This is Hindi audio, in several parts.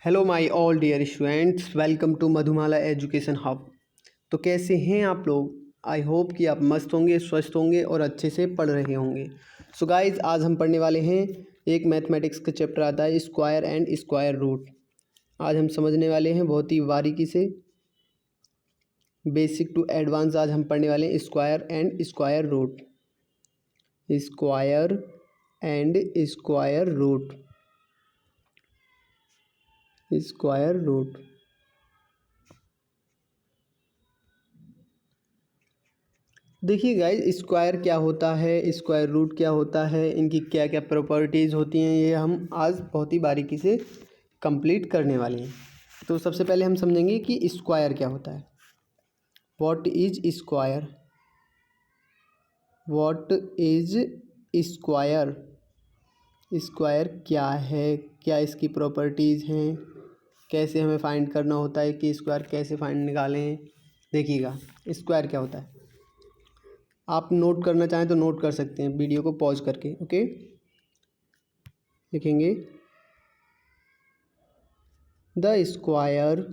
Hello my all dear students, welcome to Madhumala education hub. तो कैसे हैं आप लोग? आई होप कि आप मस्त होंगे, स्वस्थ होंगे और अच्छे से पढ़ रहे होंगे। सो गाइज, आज हम पढ़ने वाले हैं एक मैथमेटिक्स का चैप्टर आता है स्क्वायर एंड स्क्वायर रूट। आज हम समझने वाले हैं बहुत ही बारीकी से, बेसिक टू एडवांस। आज हम पढ़ने वाले हैं square and square root, square and square root, square root. देखिए गाइज, स्क्वायर क्या होता है, स्क्वायर रूट क्या होता है, इनकी क्या क्या प्रॉपर्टीज़ होती हैं, ये हम आज बहुत ही बारीकी से कंप्लीट करने वाले हैं। तो सबसे पहले हम समझेंगे कि स्क्वायर क्या होता है। What is square? What is square? Square क्या है, क्या इसकी प्रॉपर्टीज़ हैं, कैसे हमें फाइंड करना होता है कि स्क्वायर कैसे फाइंड निकालें। देखिएगा स्क्वायर क्या होता है। आप नोट करना चाहें तो नोट कर सकते हैं वीडियो को पॉज करके। ओके, लिखेंगे the square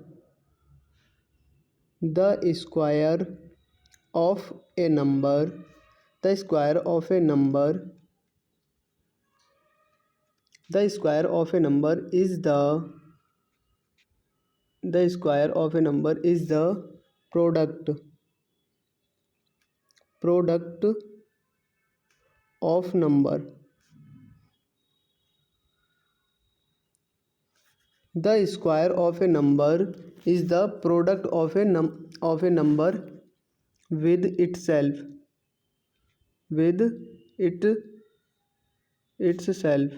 of A number, the square of A number, the square of A number is the square of A number is the product of number. The square of a number is the product of a number with itself, with itself।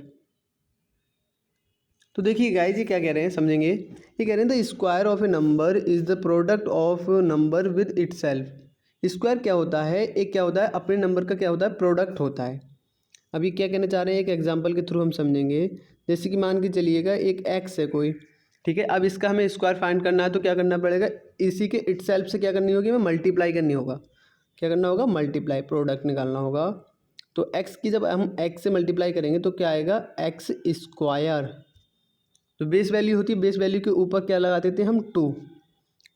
तो देखिए गाइस, ये क्या कह रहे हैं समझेंगे। ये कह रहे हैं the square of A number is the product of number with itself. Square क्या होता है? एक क्या होता है, अपने नंबर का क्या होता है, प्रोडक्ट होता है। अभी क्या कहना चाह रहे हैं, एक एग्जांपल के थ्रू हम समझेंगे। जैसे कि मान के चलिएगा एक एक्स है कोई, ठीक है। अब इसका हमें स्क्वायर फाइंड करना है तो क्या करना पड़ेगा, इसी के इटसेल्फ से क्या करनी होगी, हमें मल्टीप्लाई करनी होगा। क्या करना होगा, मल्टीप्लाई, प्रोडक्ट निकालना होगा। तो एक्स की जब हम एक्स से मल्टीप्लाई करेंगे तो क्या आएगा, एक्स स्क्वायर। तो बेस वैल्यू होती है, बेस वैल्यू के ऊपर क्या लगा देते हैं हम, 2,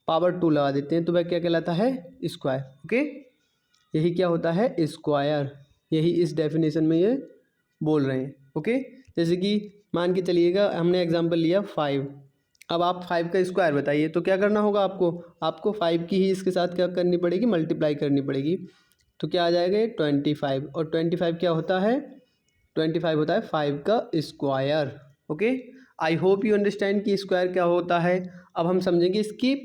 पावर 2 लगा देते हैं, तो वह क्या कहलाता है, स्क्वायर। ओके, यही क्या होता है, स्क्वायर। यही इस डेफिनेशन में ये बोल रहे हैं। ओके, जैसे कि मान के चलिएगा हमने एग्जांपल लिया 5। अब आप 5 का स्क्वायर बताइए तो क्या करना होगा आपको 5 की ही इसके साथ क्या करनी पड़ेगी, मल्टीप्लाई करनी पड़ेगी। तो क्या आ जाएगा, 25। और 25 क्या होता है, 25 होता है 5 का square. Okay, I hope you understand कि स्क्वायर क्या होता है। अब हम समझेंगे इसकी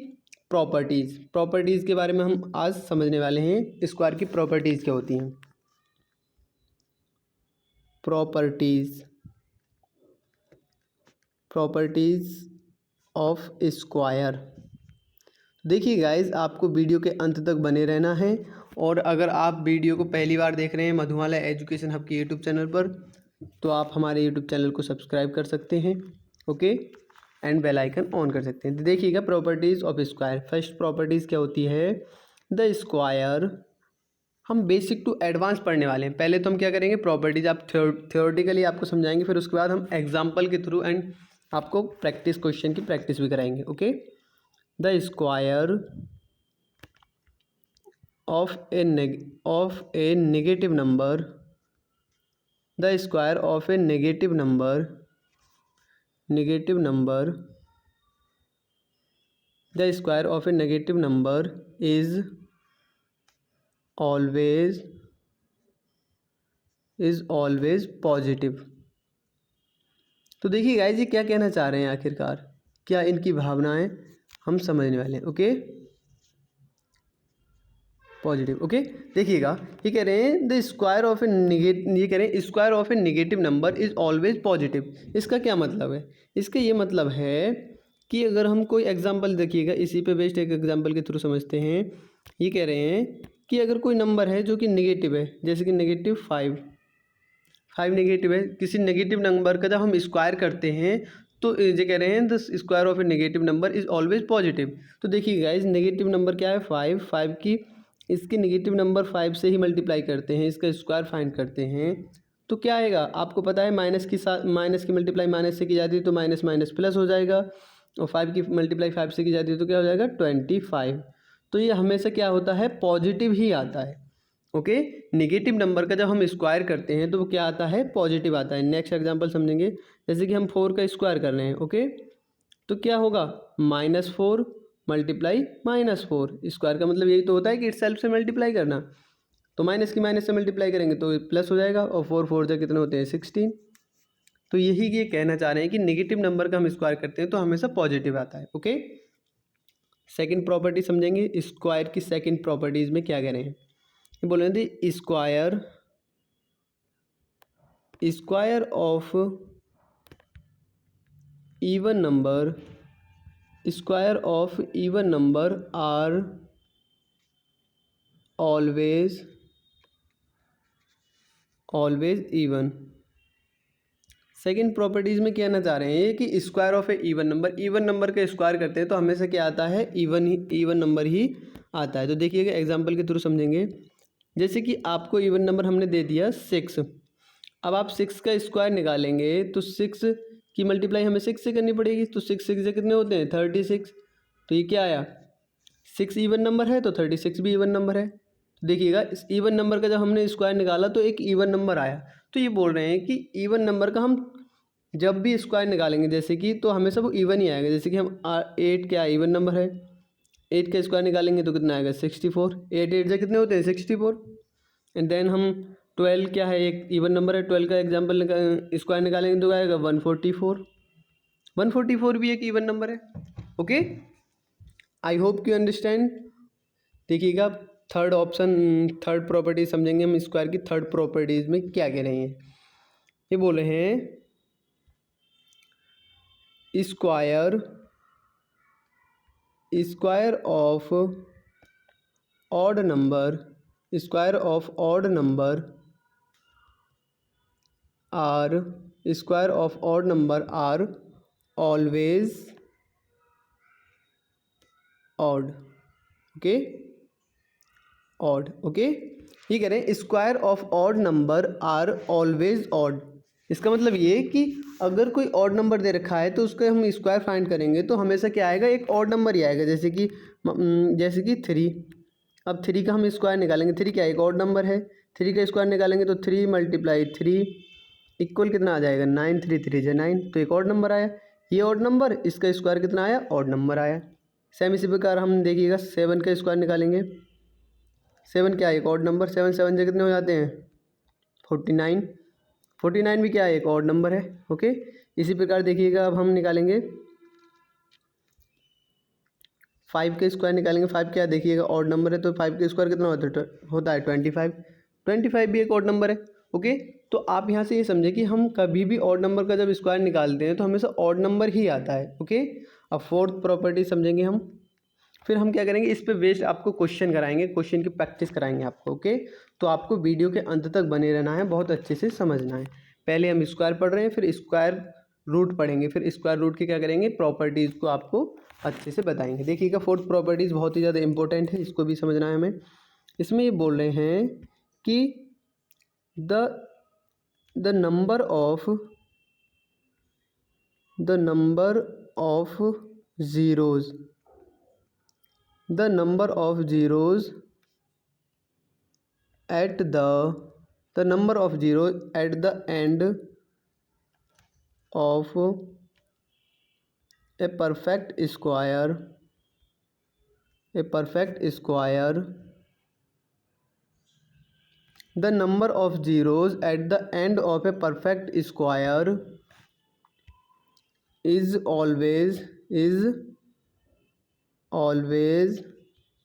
प्रॉपर्टीज़ के बारे में हम आज समझने वाले हैं। स्क्वायर की प्रॉपर्टीज़ क्या होती हैं, प्रॉपर्टीज़ ऑफ स्क्वायर। देखिए गाइज, आपको वीडियो के अंत तक बने रहना है। और अगर आप वीडियो को पहली बार देख रहे हैं मधुमाला एजुकेशन हब के यूट्यूब चैनल पर, तो आप हमारे यूट्यूब चैनल को सब्सक्राइब कर सकते हैं। Okay, and bell icon on कर सकते हैं। तो देखिएगा properties of square. First properties क्या होती है, द स्क्वायर। हम बेसिक टू एडवांस पढ़ने वाले हैं। पहले तो हम क्या करेंगे, प्रॉपर्टीज आप थ्योरेटिकली आपको समझाएंगे, फिर उसके बाद हम एग्जाम्पल के थ्रू एंड आपको प्रैक्टिस क्वेश्चन की प्रैक्टिस भी कराएंगे। Okay, the square of A negative number, the square of A negative number, the square of A negative number is always positive. तो देखिए गाइस, ये क्या कहना चाह रहे हैं आखिरकार, क्या इनकी भावनाएं हम समझने वाले हैं। Okay, positive. ओके, देखिएगा ये कह रहे हैं द स्क्वायर ऑफ ए ये कह रहे हैं square of A negative number is always positive. इसका क्या मतलब है, इसका ये मतलब है कि अगर हम कोई एग्जांपल, देखिएगा इसी पे बेस्ड एक एग्जांपल के थ्रू समझते हैं। ये कह रहे हैं कि अगर कोई नंबर है जो कि नेगेटिव है, जैसे कि -5 नेगेटिव है, किसी नेगेटिव नंबर का जब हम स्क्वायर करते हैं तो ये कह रहे हैं the square of A negative number is always positive. तो देखिए गाइज, नेगेटिव नंबर क्या है, 5 की इसके नेगेटिव नंबर 5 से ही मल्टीप्लाई करते हैं, इसका स्क्वायर फाइंड करते हैं तो क्या आएगा, आपको पता है माइनस की मल्टीप्लाई माइनस से की जाती है तो माइनस माइनस प्लस हो जाएगा, और 5 की मल्टीप्लाई 5 से की जाती है तो क्या हो जाएगा 25। तो ये हमेशा क्या होता है, पॉजिटिव ही आता है। ओके, नेगेटिव नंबर का जब हम स्क्वायर करते हैं तो वो क्या आता है, पॉजिटिव आता है। नेक्स्ट एग्जांपल समझेंगे, जैसे कि हम 4 का स्क्वायर कर रहे हैं। ओके, तो क्या होगा, -4 मल्टीप्लाई -4। स्क्वायर का मतलब यही तो होता है कि इटसेल्फ से मल्टीप्लाई करना, तो माइनस की माइनस से मल्टीप्लाई करेंगे तो प्लस हो जाएगा, और 4 4 से कितने होते हैं 16। तो यही ये कहना चाह रहे हैं कि नेगेटिव नंबर का हम स्क्वायर करते हैं तो हमेशा पॉजिटिव आता है। ओके, सेकंड प्रॉपर्टी समझेंगे, स्क्वायर की सेकंड प्रॉपर्टीज में क्या कह रहे हैं, ये बोल रहे थे square of even number, square of even number are always even. Second properties में कहना चाह रहे हैं कि square of a even number का स्क्वायर करते हैं तो हमेशा क्या आता है, इवन नंबर ही आता है। तो देखिएगा एग्जांपल के थ्रू समझेंगे, जैसे कि आपको इवन नंबर हमने दे दिया 6, अब आप 6 का स्क्वायर निकालेंगे तो 6 की मल्टीप्लाई हमें 6 से करनी पड़ेगी, तो 6 6 से कितने होते हैं 36। तो ये क्या आया, 6 इवन नंबर है तो 36 भी इवन नंबर है। तो देखिएगा इस इवन नंबर का जब हमने स्क्वायर निकाला तो एक इवन नंबर आया। तो ये बोल रहे हैं कि इवन नंबर का हम जब भी स्क्वायर निकालेंगे जैसे कि, तो हमेशा वो इवन ही आएगा। जैसे कि हम 8 क्या इवन नंबर है, 8 का स्क्वायर निकालेंगे तो कितना आएगा 64, 8 8 से कितने होते हैं 64। एंड देन हम 12 क्या है, एक इवन नंबर है, 12 का एग्जाम्पल स्क्वायर निकालेंगे तो आएगा 144, 144 भी एक इवन नंबर है। Okay, I hope you understand. देखिएगा थर्ड प्रॉपर्टी समझेंगे हम, स्क्वायर की थर्ड प्रॉपर्टीज में क्या कह रहे हैं। ये बोल रहे हैं square of odd number are always odd. Okay, ये कह रहे हैं square of odd number are always odd. इसका मतलब ये कि अगर कोई ऑड नंबर दे रखा है तो उसका हम स्क्वायर फाइंड करेंगे तो हमेशा क्या आएगा, एक ऑड नंबर ही आएगा। जैसे कि 3, अब 3 का हम स्क्वायर निकालेंगे, 3 क्या है, एक ऑड नंबर है, 3 का स्क्वायर निकालेंगे तो 3 × 3 इक्वल कितना आ जाएगा 9, 3 3 से 9, तो एक ऑड नंबर आया। ये ऑड नंबर, इसका स्क्वायर कितना आया, ऑड नंबर आया। सेम इसी प्रकार हम देखिएगा 7 का स्क्वायर निकालेंगे, 7 क्या है, एक ऑड नंबर, 7 7 से कितने हो जाते हैं 49, 49 भी क्या है, एक ऑड नंबर है। ओके, इसी प्रकार देखिएगा अब हम निकालेंगे 5 का स्क्वायर निकालेंगे, 5 क्या देखिएगा ऑड नंबर है, तो 5 का स्क्वायर कितना होता है 25, 25 भी एक ऑड नंबर है। ओके, तो आप यहाँ से ये समझे कि हम कभी भी ऑड नंबर का जब स्क्वायर निकालते हैं तो हमेशा ऑड नंबर ही आता है। ओके, अब फोर्थ प्रॉपर्टी समझेंगे हम, फिर हम क्या करेंगे, इस पे बेस्ड आपको क्वेश्चन कराएंगे, क्वेश्चन की प्रैक्टिस कराएंगे आपको। ओके, तो आपको वीडियो के अंत तक बने रहना है, बहुत अच्छे से समझना है। पहले हम स्क्वायर पढ़ रहे हैं, फिर स्क्वायर रूट पढ़ेंगे, फिर स्क्वायर रूट की क्या करेंगे, प्रॉपर्टीज़ को आपको अच्छे से बताएंगे। देखिएगा फोर्थ प्रॉपर्टीज़ बहुत ही ज़्यादा इंपॉर्टेंट है, इसको भी समझना है हमें। इसमें ये बोल रहे हैं कि the number of zeros at the number of zeros at the end of a perfect square the number of zeros at the end of a perfect square is always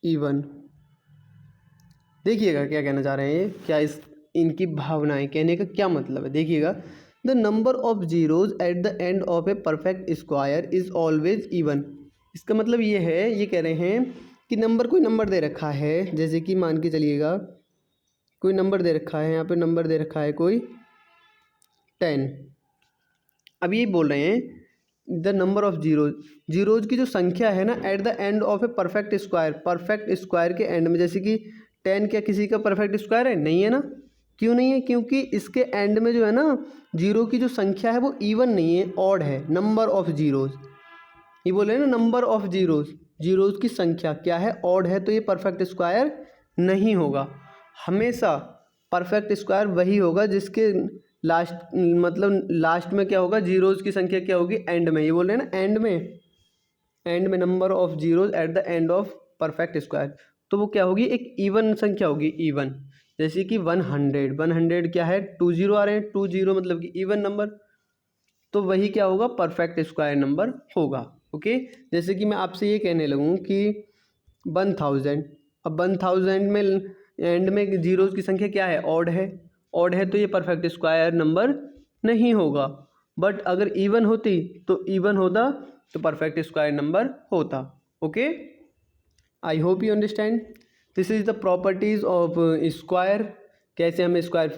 even। देखिएगा क्या कहना चाह रहे हैं, क्या इनकी भावनाएं, कहने का क्या मतलब है। देखिएगा, the number of zeros at the end of a perfect square is always even. इसका मतलब ये है, ये कह रहे हैं कि कोई नंबर दे रखा है, जैसे कि मान के चलिएगा कोई नंबर दे रखा है, यहाँ पे नंबर दे रखा है कोई 10। अब ये बोल रहे हैं द नंबर ऑफ जीरोज की जो संख्या है ना, at the end of a perfect square के एंड में, जैसे कि 10 क्या किसी का परफेक्ट स्क्वायर है, नहीं है ना, क्यों नहीं है? क्योंकि इसके एंड में जो है ना जीरो की जो संख्या है वो इवन नहीं है, ऑड है, नंबर ऑफ जीरोज़। ये बोले ना नंबर ऑफ जीरोज़, जीरोज़ की संख्या क्या है? ऑड है, तो ये परफेक्ट स्क्वायर नहीं होगा। हमेशा परफेक्ट स्क्वायर वही होगा जिसके लास्ट मतलब लास्ट में क्या होगा? जीरोज़ की संख्या क्या होगी? एंड में। ये बोल रहे हैं ना एंड में number of zeros at the end of perfect square, तो वो क्या होगी? एक इवन संख्या होगी, इवन। जैसे कि 100 क्या है? 2 जीरो आ रहे हैं, 2 जीरो मतलब कि इवन नंबर, तो वही क्या होगा? परफेक्ट स्क्वायर नंबर होगा। ओके, जैसे कि मैं आपसे ये कहने लगूँ कि 1000, अब 1000 में एंड में जीरोज़ की संख्या क्या है? ऑड है, ऑड है, तो ये परफेक्ट स्क्वायर नंबर नहीं होगा। बट अगर इवन होती तो इवन होता तो परफेक्ट स्क्वायर नंबर होता। Okay, I hope you understand. This is the properties of square. कैसे हमें स्क्वायर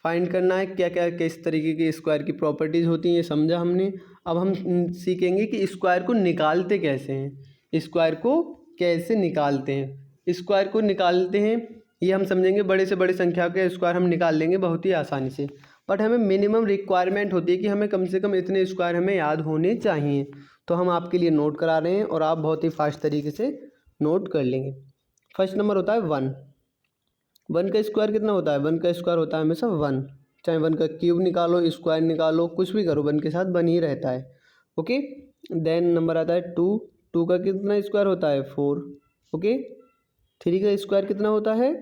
फाइंड करना है, क्या क्या किस तरीके की स्क्वायर की प्रॉपर्टीज़ होती हैं, ये समझा हमने। अब हम सीखेंगे कि स्क्वायर को निकालते कैसे हैं, स्क्वायर को कैसे निकालते हैं। स्क्वायर को निकालते हैं ये हम समझेंगे, बड़े से बड़ी संख्या के स्क्वायर हम निकाल लेंगे बहुत ही आसानी से, बट हमें मिनिमम रिक्वायरमेंट होती है कि हमें कम से कम इतने स्क्वायर हमें याद होने चाहिए। तो हम आपके लिए नोट करा रहे हैं और आप बहुत ही फास्ट तरीके से नोट कर लेंगे। फर्स्ट नंबर होता है 1। 1 का स्क्वायर कितना होता है? 1 का स्क्वायर होता है हमेशा 1, चाहे 1 का क्यूब निकालो, स्क्वायर निकालो, कुछ भी करो, 1 के साथ 1 ही रहता है। ओके, देन नंबर आता है 2। 2 का कितना स्क्वायर होता है? 4। ओके, 3 का स्क्वायर कितना होता है?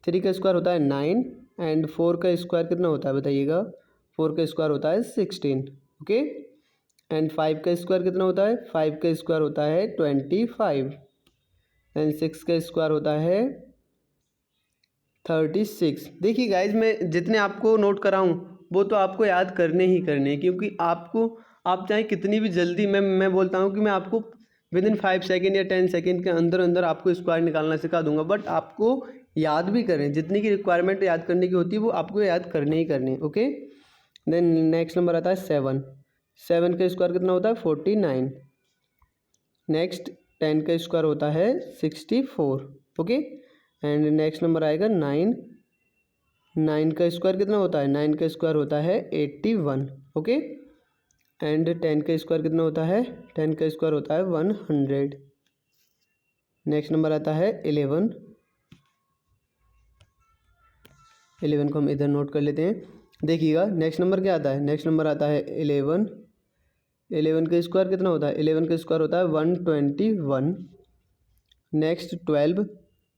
3 का स्क्वायर होता है 9, एंड 4 का स्क्वायर कितना होता है बताइएगा? 4 का स्क्वायर होता है 16। ओके, एंड 5 का स्क्वायर कितना होता है? 5 का स्क्वायर होता है 25, एंड 6 का स्क्वायर होता है 36। देखिए गाइज, मैं जितने आपको नोट कराऊँ वो तो आपको याद करने ही करने हैं, क्योंकि आपको आप चाहे कितनी भी जल्दी, मैं बोलता हूँ कि मैं आपको विदिन 5 सेकेंड या 10 सेकेंड के अंदर अंदर आपको स्क्वायर निकालना सिखा दूंगा, बट आपको याद भी करें, जितनी की रिक्वायरमेंट याद करने की होती है वो आपको याद करने ही करने। ओके, देन नेक्स्ट नंबर आता है 7। 7 का स्क्वायर कितना होता है? 49। नेक्स्ट 10 का स्क्वायर होता है 64। ओके, एंड नेक्स्ट नंबर आएगा 9। 9 का स्क्वायर कितना होता है? 9 का स्क्वायर होता है 81। ओके, एंड 10 का स्क्वायर कितना होता है? 10 का स्क्वायर होता है 100। नेक्स्ट नंबर आता है 11। 11 को हम इधर नोट कर लेते हैं। देखिएगा नेक्स्ट नंबर क्या आता है? नेक्स्ट नंबर आता है 11। 11 का स्क्वायर कितना होता है? 11 का स्क्वायर होता है 121। नेक्स्ट 12।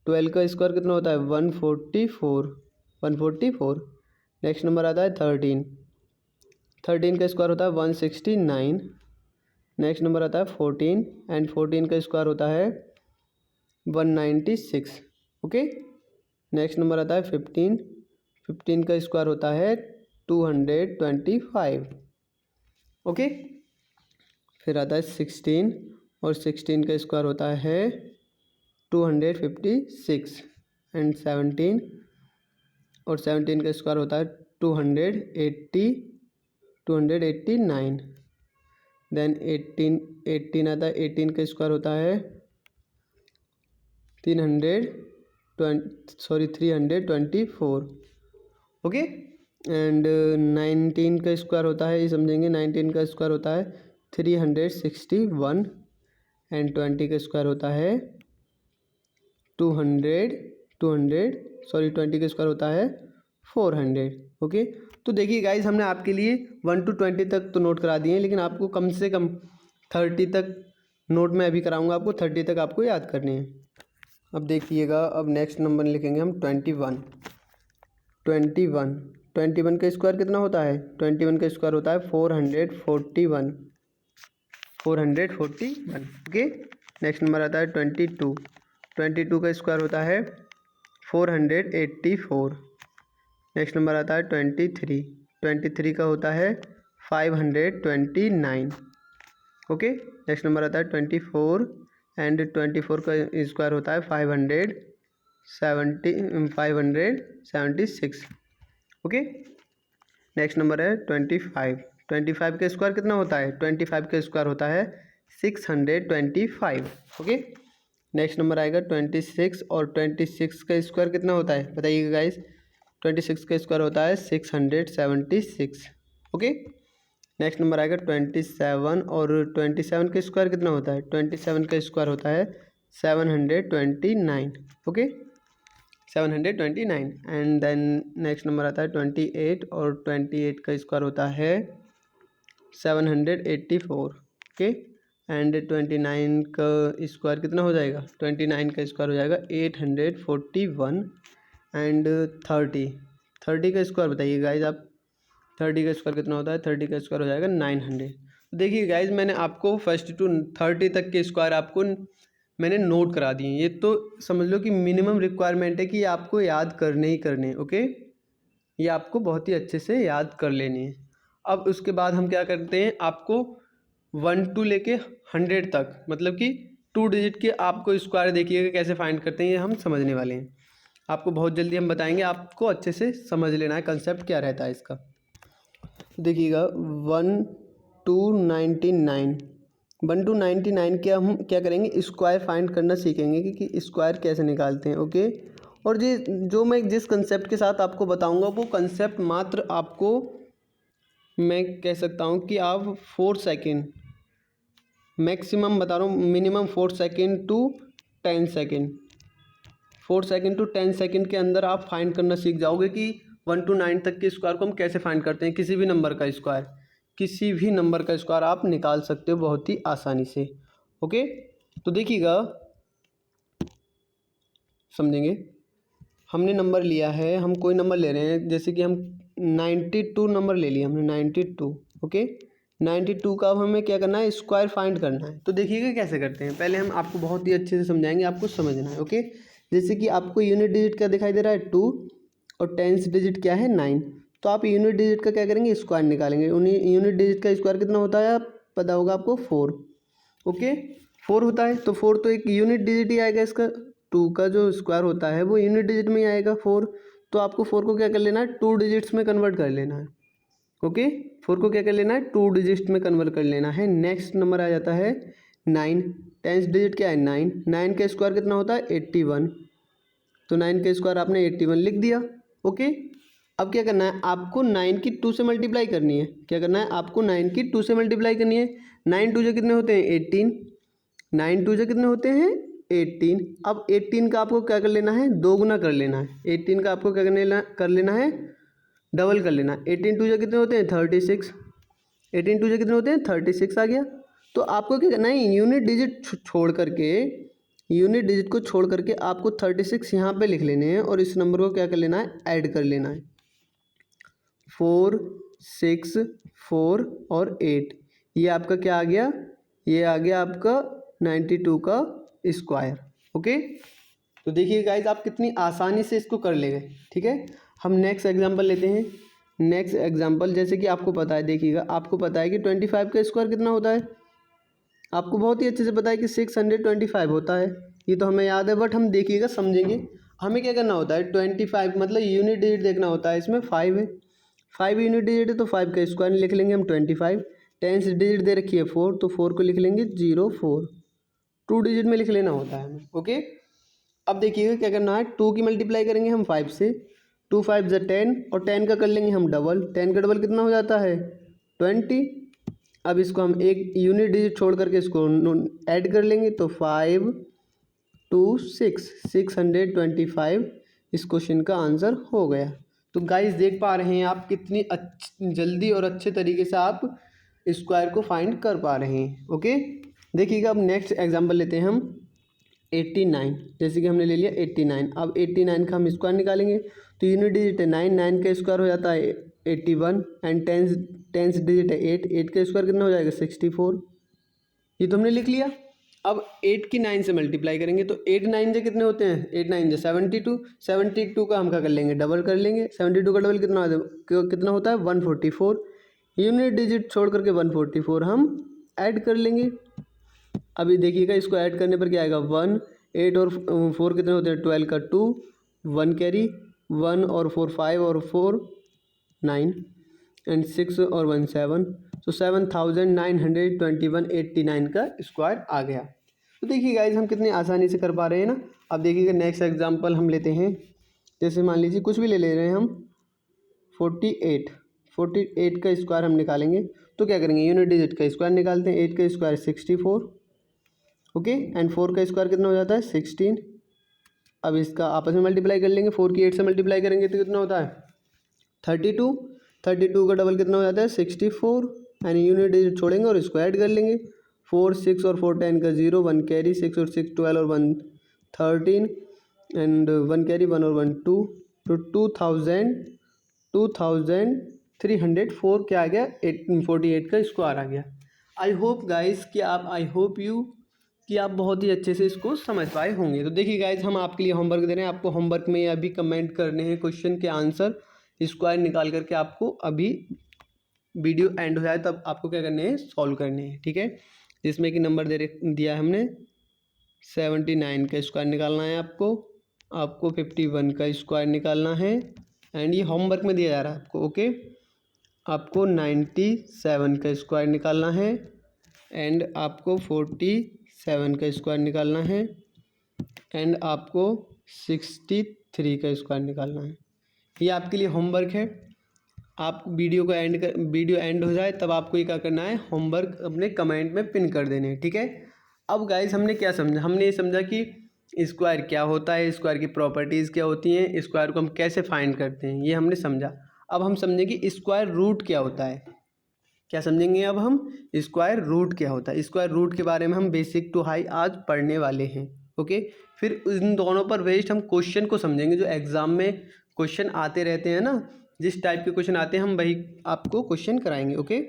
12 का स्क्वायर कितना होता है? 144। 144। नेक्स्ट नंबर आता है 13। 13 का स्क्वायर होता है 169। नेक्स्ट नंबर आता है 14, एंड 14 का स्क्वायर होता है 196। ओके, नेक्स्ट नंबर आता है 15। 15 का स्क्वायर होता है 225। ओके, फिर आता है 16, और 16 का स्क्वायर होता है 256, एंड 17, और 17 का स्क्वायर होता है 289। देन 18 आता है। 18 का स्क्वायर होता है 324। ओके, एंड 19 का स्क्वायर होता है, ये समझेंगे, 19 का स्क्वायर होता है 361, एंड 20 का स्क्वायर होता है 20 का स्क्वायर होता है 400। ओके, तो देखिए गाइज, हमने आपके लिए 1 to 20 तक तो नोट करा दिए हैं, लेकिन आपको कम से कम 30 तक नोट में अभी कराऊंगा, आपको 30 तक आपको याद करने हैं। अब देखिएगा, अब नेक्स्ट नंबर लिखेंगे हम 21। 21 का स्क्वायर कितना होता है? 21 का स्क्वायर होता है 441। 441। ओके, नेक्स्ट नंबर आता है 22। 22 का स्क्वायर होता है 484। नेक्स्ट नंबर आता है 23। 23 का होता है 529। ओके, नेक्स्ट नंबर आता है 24, एंड 24 का स्क्वायर होता है 576। ओके, नेक्स्ट नंबर है 25। 25 का स्क्वायर कितना होता है? 25 का स्क्वायर होता है 625। ओके, नेक्स्ट नंबर आएगा 26, और 26 का स्क्वायर कितना होता है बताइएगा गाइस? 26 का स्क्वायर होता है 676। ओके, नेक्स्ट नंबर आएगा 27, और 27 का स्क्वायर कितना होता है? 27 का स्क्वायर होता है 729। Okay, 729। And then next number आता है 28, और 28 का स्क्वायर होता है 784। ओके, एंड 29 का स्क्वायर कितना हो जाएगा? 29 का स्क्वायर हो जाएगा 841। एंड 30 का स्क्वायर बताइए गाइज आप, 30 का स्क्वायर कितना होता है? 30 का स्क्वायर हो जाएगा 900। देखिए गाइज, मैंने आपको फर्स्ट टू 30 तक के स्क्वायर आपको मैंने नोट करा दिए। ये तो समझ लो कि मिनिमम रिक्वायरमेंट है कि आपको याद करने ही करने। ओके, ये आपको बहुत ही अच्छे से याद कर लेनी है। अब उसके बाद हम क्या करते हैं, आपको 1 to लेके 100 तक, मतलब कि 2 डिजिट के आपको स्क्वायर देखिएगा कैसे फाइंड करते हैं, ये हम समझने वाले हैं। आपको बहुत जल्दी हम बताएंगे, आपको अच्छे से समझ लेना है कंसेप्ट क्या रहता है इसका। देखिएगा 1 to 99, 1 to 99 के हम क्या करेंगे, स्क्वायर फाइंड करना सीखेंगे कि स्क्वायर कैसे निकालते हैं। ओके, और जो मैं जिस कंसेप्ट के साथ आपको बताऊंगा वो कंसेप्ट मात्र आपको मैं कह सकता हूं कि आप 4 सेकेंड मैक्सिमम बता रहा हूँ, minimum 4 second to 10 second, 4 second to 10 second के अंदर आप फाइंड करना सीख जाओगे कि 1 to 9 तक के स्क्वायर को हम कैसे फाइंड करते हैं। किसी भी नंबर का स्क्वायर, किसी भी नंबर का स्क्वायर आप निकाल सकते हो बहुत ही आसानी से। ओके, तो देखिएगा, समझेंगे। हमने नंबर लिया है, हम कोई नंबर ले रहे हैं, जैसे कि हम 92 नंबर ले लिया हमने, 92। ओके, 92 का अब हमें क्या करना है, स्क्वायर फाइंड करना है। तो देखिएगा कैसे करते हैं, पहले हम आपको बहुत ही अच्छे से समझाएंगे, आपको समझना है। ओके, जैसे कि आपको यूनिट डिजिट क्या दिखाई दे रहा है 2, और टेंस डिजिट क्या है 9। तो आप यूनिट डिजिट का क्या करेंगे, स्क्वायर निकालेंगे। उन्हीं यूनिट डिजिट का स्क्वायर कितना होता है पता होगा आपको, 4। ओके, 4 होता है, तो 4 तो एक यूनिट डिजिट ही आएगा इसका। 2 का जो स्क्वायर होता है वो यूनिट डिजिट में ही आएगा 4। तो आपको 4 को क्या कर लेना है, 2 डिजिट्स में कन्वर्ट कर लेना है। ओके, 4 को क्या कर लेना है, 2 डिजिट में कन्वर्ट कर लेना है। नेक्स्ट नंबर आ जाता है 9, टेंस डिजिट क्या है 9, 9 का स्क्वायर कितना होता है 81। तो 9 का स्क्वायर आपने 81 लिख दिया। ओके, अब क्या करना है, आपको 9 की 2 से मल्टीप्लाई करनी है। क्या करना है, आपको 9 की 2 से मल्टीप्लाई करनी है। 9 2 जो कितने होते हैं 18, 9 2 जो कितने होते हैं 18। अब 18 का आपको क्या कर लेना है, 2 गुना कर लेना है। 18 का आपको क्या कर लेना है, डबल कर लेना है। 18 2 जो कितने होते हैं 36, 18 2 जो कितने होते हैं 36 आ गया। तो आपको क्या करना है, यूनिट डिजिट छोड़ करके, यूनिट डिजिट को छोड़ करके आपको 36 यहाँ पे लिख लेने हैं, और इस नंबर को क्या कर लेना है, ऐड कर लेना है। 4 6 4 और 8, ये आपका क्या आ गया, ये आ गया आपका 92 का स्क्वायर। ओके, तो देखिए गाइज आप कितनी आसानी से इसको कर ले गए। ठीक है, हम नेक्स्ट एग्जांपल लेते हैं। नेक्स्ट एग्जांपल, जैसे कि आपको पता है, देखिएगा आपको पता है कि 25 का स्क्वायर कितना होता है, आपको बहुत ही अच्छे से पता है कि 625 होता है, ये तो हमें याद है। बट हम देखिएगा समझेंगे, हमें क्या करना होता है, 25 मतलब यूनिट डिजिट देखना होता है। इसमें 5 है, 5 यूनिट डिजिट है, तो 5 का स्क्वायर लिख लेंगे हम 25। टेंस डिजिट दे रखी है 4, तो 4 को लिख लेंगे 04, 2 डिजिट में लिख लेना होता है हमें। ओके, अब देखिएगा क्या करना है, 2 की मल्टीप्लाई करेंगे हम 5 से, 2 5 ज़ा 10, और 10 का कर लेंगे हम डबल। 10 का डबल कितना हो जाता है 20। अब इसको हम एक यूनिट डिजिट छोड़ करके इसको ऐड कर लेंगे, तो 5 2 6 625 इस क्वेश्चन का आंसर हो गया। तो गाइस देख पा रहे हैं आप कितनी जल्दी और अच्छे तरीके से आप स्क्वायर को फाइंड कर पा रहे हैं। ओके, देखिएगा अब नेक्स्ट एग्जांपल लेते हैं हम 89। जैसे कि हमने ले लिया 89, अब 89 का हम स्क्वायर निकालेंगे। तो यूनिट डिजिट है 9, 9 का स्क्वायर हो जाता है 81, एंड टेंस डिजिट है 8, 8 का स्क्वायर कितना हो जाएगा 64। ये तो हमने लिख लिया। अब 8 की 9 से मल्टीप्लाई करेंगे, तो 8 9 से कितने होते हैं, 8 9 से 72, 72 का हम क्या कर लेंगे, डबल कर लेंगे। 72 का डबल कितना होता है 144। यूनिट डिजिट छोड़ करके 144 हम ऐड कर लेंगे। अभी देखिएगा इसको ऐड करने पर क्या आएगा 1, 8 और 4 कितने होते हैं 12 का 2, 1 कैरी, 1 और 4 5 और 4 9, एंड 6 और 1 7, तो 7921 89 का स्क्वायर आ गया। तो देखिए गाइज हम कितनी आसानी से कर पा रहे हैं ना। अब देखिएगा नेक्स्ट एग्जांपल हम लेते हैं जैसे मान लीजिए कुछ भी ले रहे हैं हम 48 का स्क्वायर हम निकालेंगे तो क्या करेंगे, यूनिट डिजिट का स्क्वायर निकालते हैं। 8 का स्क्वायर 64, ओके, एंड 4 का स्क्वायर कितना हो जाता है 16। अब इसका आपस में मल्टीप्लाई कर लेंगे, 4 की 8 से मल्टीप्लाई करेंगे तो कितना होता है 32। 32 का डबल कितना हो जाता है 64, एंड यूनिट डिजिट छोड़ेंगे और स्क्वायर ऐड कर लेंगे। 4 6 और 4 10 का 0, 1 कैरी, 6 और 6 12 और 1 13, एंड 1 कैरी, 1 और 1 2, तो 2304 क्या आ गया 48 का स्क्वायर आ गया। आई होप गाइस कि आप बहुत ही अच्छे से इसको समझ पाए होंगे। तो देखिए गाइस, हम आपके लिए होमवर्क दे रहे हैं। आपको होमवर्क में अभी कमेंट करने हैं क्वेश्चन के आंसर स्क्वायर निकाल करके, आपको अभी वीडियो एंड हो जाए तब आपको क्या करने हैं, सॉल्व करने हैं, ठीक है। जिसमें कि नंबर दिया है हमने 79 का स्क्वायर निकालना है आपको 51 का स्क्वायर निकालना है, एंड ये होमवर्क में दिया जा रहा है आपको, ओके। आपको 97 का स्क्वायर निकालना है, एंड आपको 47 का स्क्वायर निकालना है, एंड आपको 63 का स्क्वायर निकालना है। ये आपके लिए होमवर्क है। आप वीडियो एंड हो जाए तब आपको ये क्या करना है, होमवर्क अपने कमेंट में पिन कर देने हैं, ठीक है। अब गाइस हमने क्या समझा, हमने ये समझा कि स्क्वायर क्या होता है, स्क्वायर की प्रॉपर्टीज़ क्या होती हैं, स्क्वायर को हम कैसे फाइंड करते हैं, ये हमने समझा। अब हम समझेंगे स्क्वायर रूट क्या होता है। क्या समझेंगे अब हम, स्क्वायर रूट क्या होता है। स्क्वायर रूट के बारे में हम बेसिक टू हाई आज पढ़ने वाले हैं, ओके। फिर इन दोनों पर बेस्ड हम क्वेश्चन को समझेंगे, जो एग्ज़ाम में क्वेश्चन आते रहते हैं ना, जिस टाइप के क्वेश्चन आते हैं हम वही आपको क्वेश्चन कराएंगे, ओके।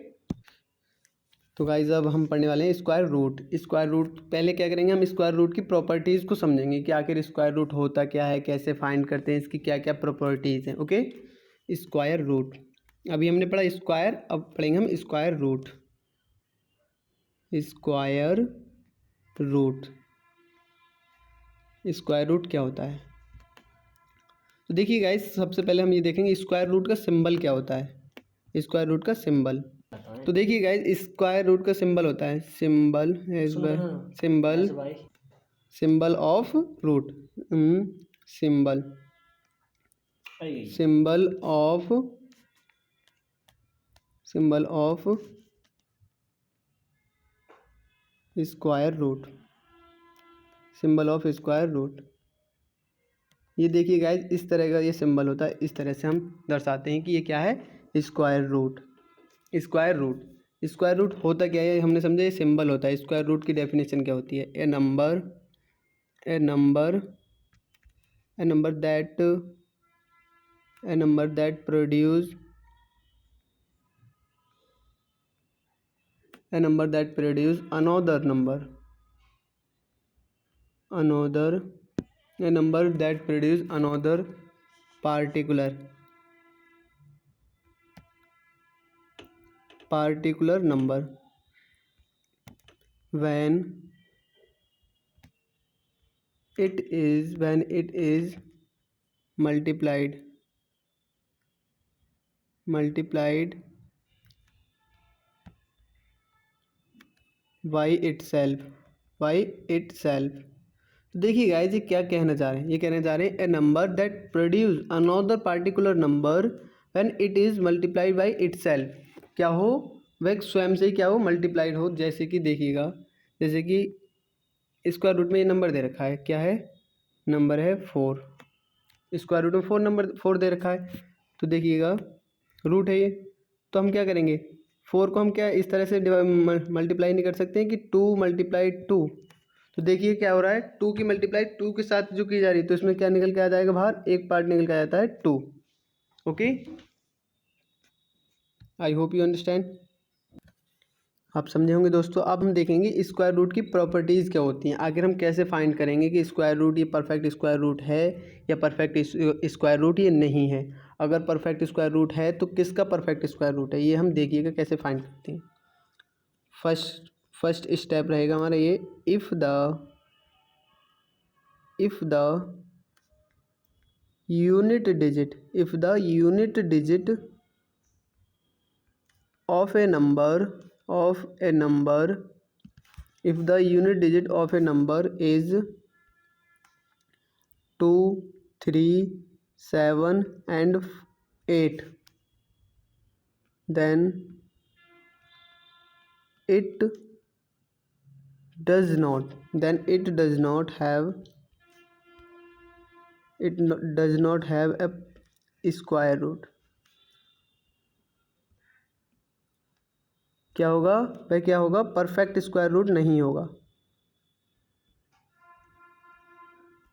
तो गाइस अब हम पढ़ने वाले हैं स्क्वायर रूट। स्क्वायर रूट पहले क्या करेंगे, हम स्क्वायर रूट की प्रॉपर्टीज़ को समझेंगे कि आखिर स्क्वायर रूट होता क्या है, कैसे फाइंड करते हैं, इसकी क्या क्या प्रॉपर्टीज़ हैं, ओके। स्क्वायर रूट, अभी हमने पढ़ा स्क्वायर, अब पढ़ेंगे हम square root. Square root, square root क्या होता है। तो देखिए गाइस, सबसे पहले हम ये देखेंगे स्क्वायर रूट का सिंबल क्या होता है। स्क्वायर रूट का सिंबल, तो देखिए गाइस, स्क्वायर रूट का सिंबल होता है symbol of root, symbol of square root, symbol of square root. ये देखिए गाइस, इस तरह का ये सिंबल होता है, इस तरह से हम दर्शाते हैं कि ये क्या है, स्क्वायर रूट। स्क्वायर रूट होता क्या है, हमने समझा ये सिंबल होता है। स्क्वायर रूट की डेफिनेशन क्या होती है, a number that produce another number that produce another particular number when it is multiplied by itself। तो देखिए गाइस, ये क्या कहना चाह रहे हैं, ये कहना चाह रहे हैं a number that produce another particular number when it is multiplied by itself. क्या हो, वह स्वयं से ही क्या हो, मल्टीप्लाइड हो। जैसे कि देखिएगा, जैसे कि स्क्वायर रूट में ये नंबर दे रखा है, क्या है, नंबर है 4। स्क्वायर रूट में 4 दे रखा है, तो देखिएगा रूट है ये, तो हम क्या करेंगे, 4 को हम क्या इस तरह से मल्टीप्लाई नहीं कर सकते हैं कि 2 × 2। तो देखिए क्या हो रहा है, 2 की मल्टीप्लाई 2 के साथ जो की जा रही है, तो इसमें क्या निकल के आ जाएगा बाहर, एक पार्ट निकल के आ जाता है 2, okay. I hope you understand, आप समझे होंगे दोस्तों। अब हम देखेंगे स्क्वायर रूट की प्रॉपर्टीज़ क्या होती हैं। आखिर हम कैसे फाइंड करेंगे कि स्क्वायर रूट ये परफेक्ट स्क्वायर रूट है या परफेक्ट स्क्वायर रूट ये नहीं है। अगर परफेक्ट स्क्वायर रूट है तो किसका परफेक्ट स्क्वायर रूट है, ये हम देखिएगा कैसे फाइंड करते हैं। फर्स्ट स्टेप रहेगा हमारा ये, if the unit digit of a number if the unit digit of a number is 2 3 7 and 8, then it does not have a square root. क्या होगा भाई, क्या होगा, परफेक्ट स्क्वायर रूट नहीं होगा।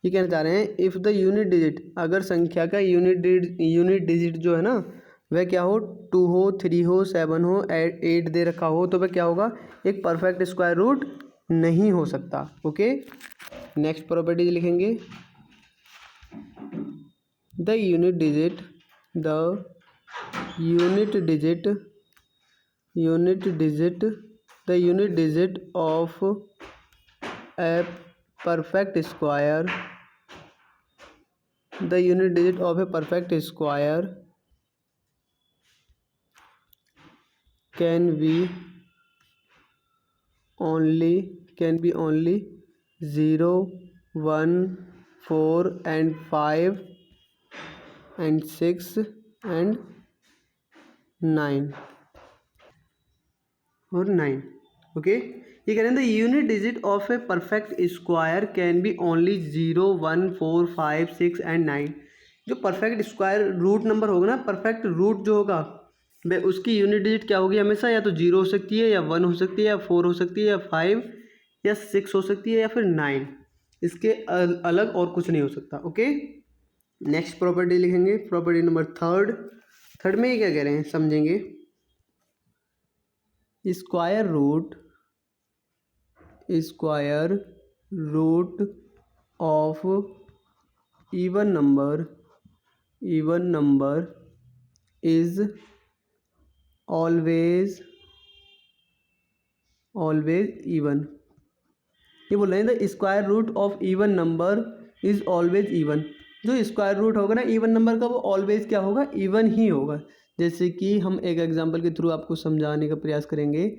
ये कहना चाह रहे हैं इफ़ द यूनिट डिजिट, अगर संख्या का यूनिट डिजिट जो है ना वह क्या हो, 2 हो, 3 हो, 7 हो, 8 दे रखा हो, तो वह क्या होगा, एक परफेक्ट स्क्वायर रूट नहीं हो सकता। ओके, नेक्स्ट प्रॉपर्टीज लिखेंगे। The unit digit of a perfect square can be only 0, 1, 4 and 5 and 6 and 9 और 9। ओके, ये कह रहे हैं the unit digit of a perfect square can be only 0, 1, 4, 5, 6 and 9। जो परफेक्ट स्क्वायर रूट नंबर होगा ना, परफेक्ट रूट जो होगा वह उसकी यूनिट डिजिट क्या होगी, हमेशा या तो 0 हो सकती है, या 1 हो सकती है, या 4 हो सकती है, या 5 या 6 हो सकती है, या फिर 9। इसके अलग और कुछ नहीं हो सकता। ओके, नेक्स्ट प्रॉपर्टी लिखेंगे, प्रॉपर्टी नंबर थर्ड में ये क्या कह रहे हैं समझेंगे। Square root of even number is always even. ये बोल रहे हैं the square root of even number is always even. जो स्क्वायर रूट होगा ना इवन नंबर का, वो ऑलवेज क्या होगा, इवन ही होगा। जैसे कि हम एक एग्जांपल के थ्रू आपको समझाने का प्रयास करेंगे।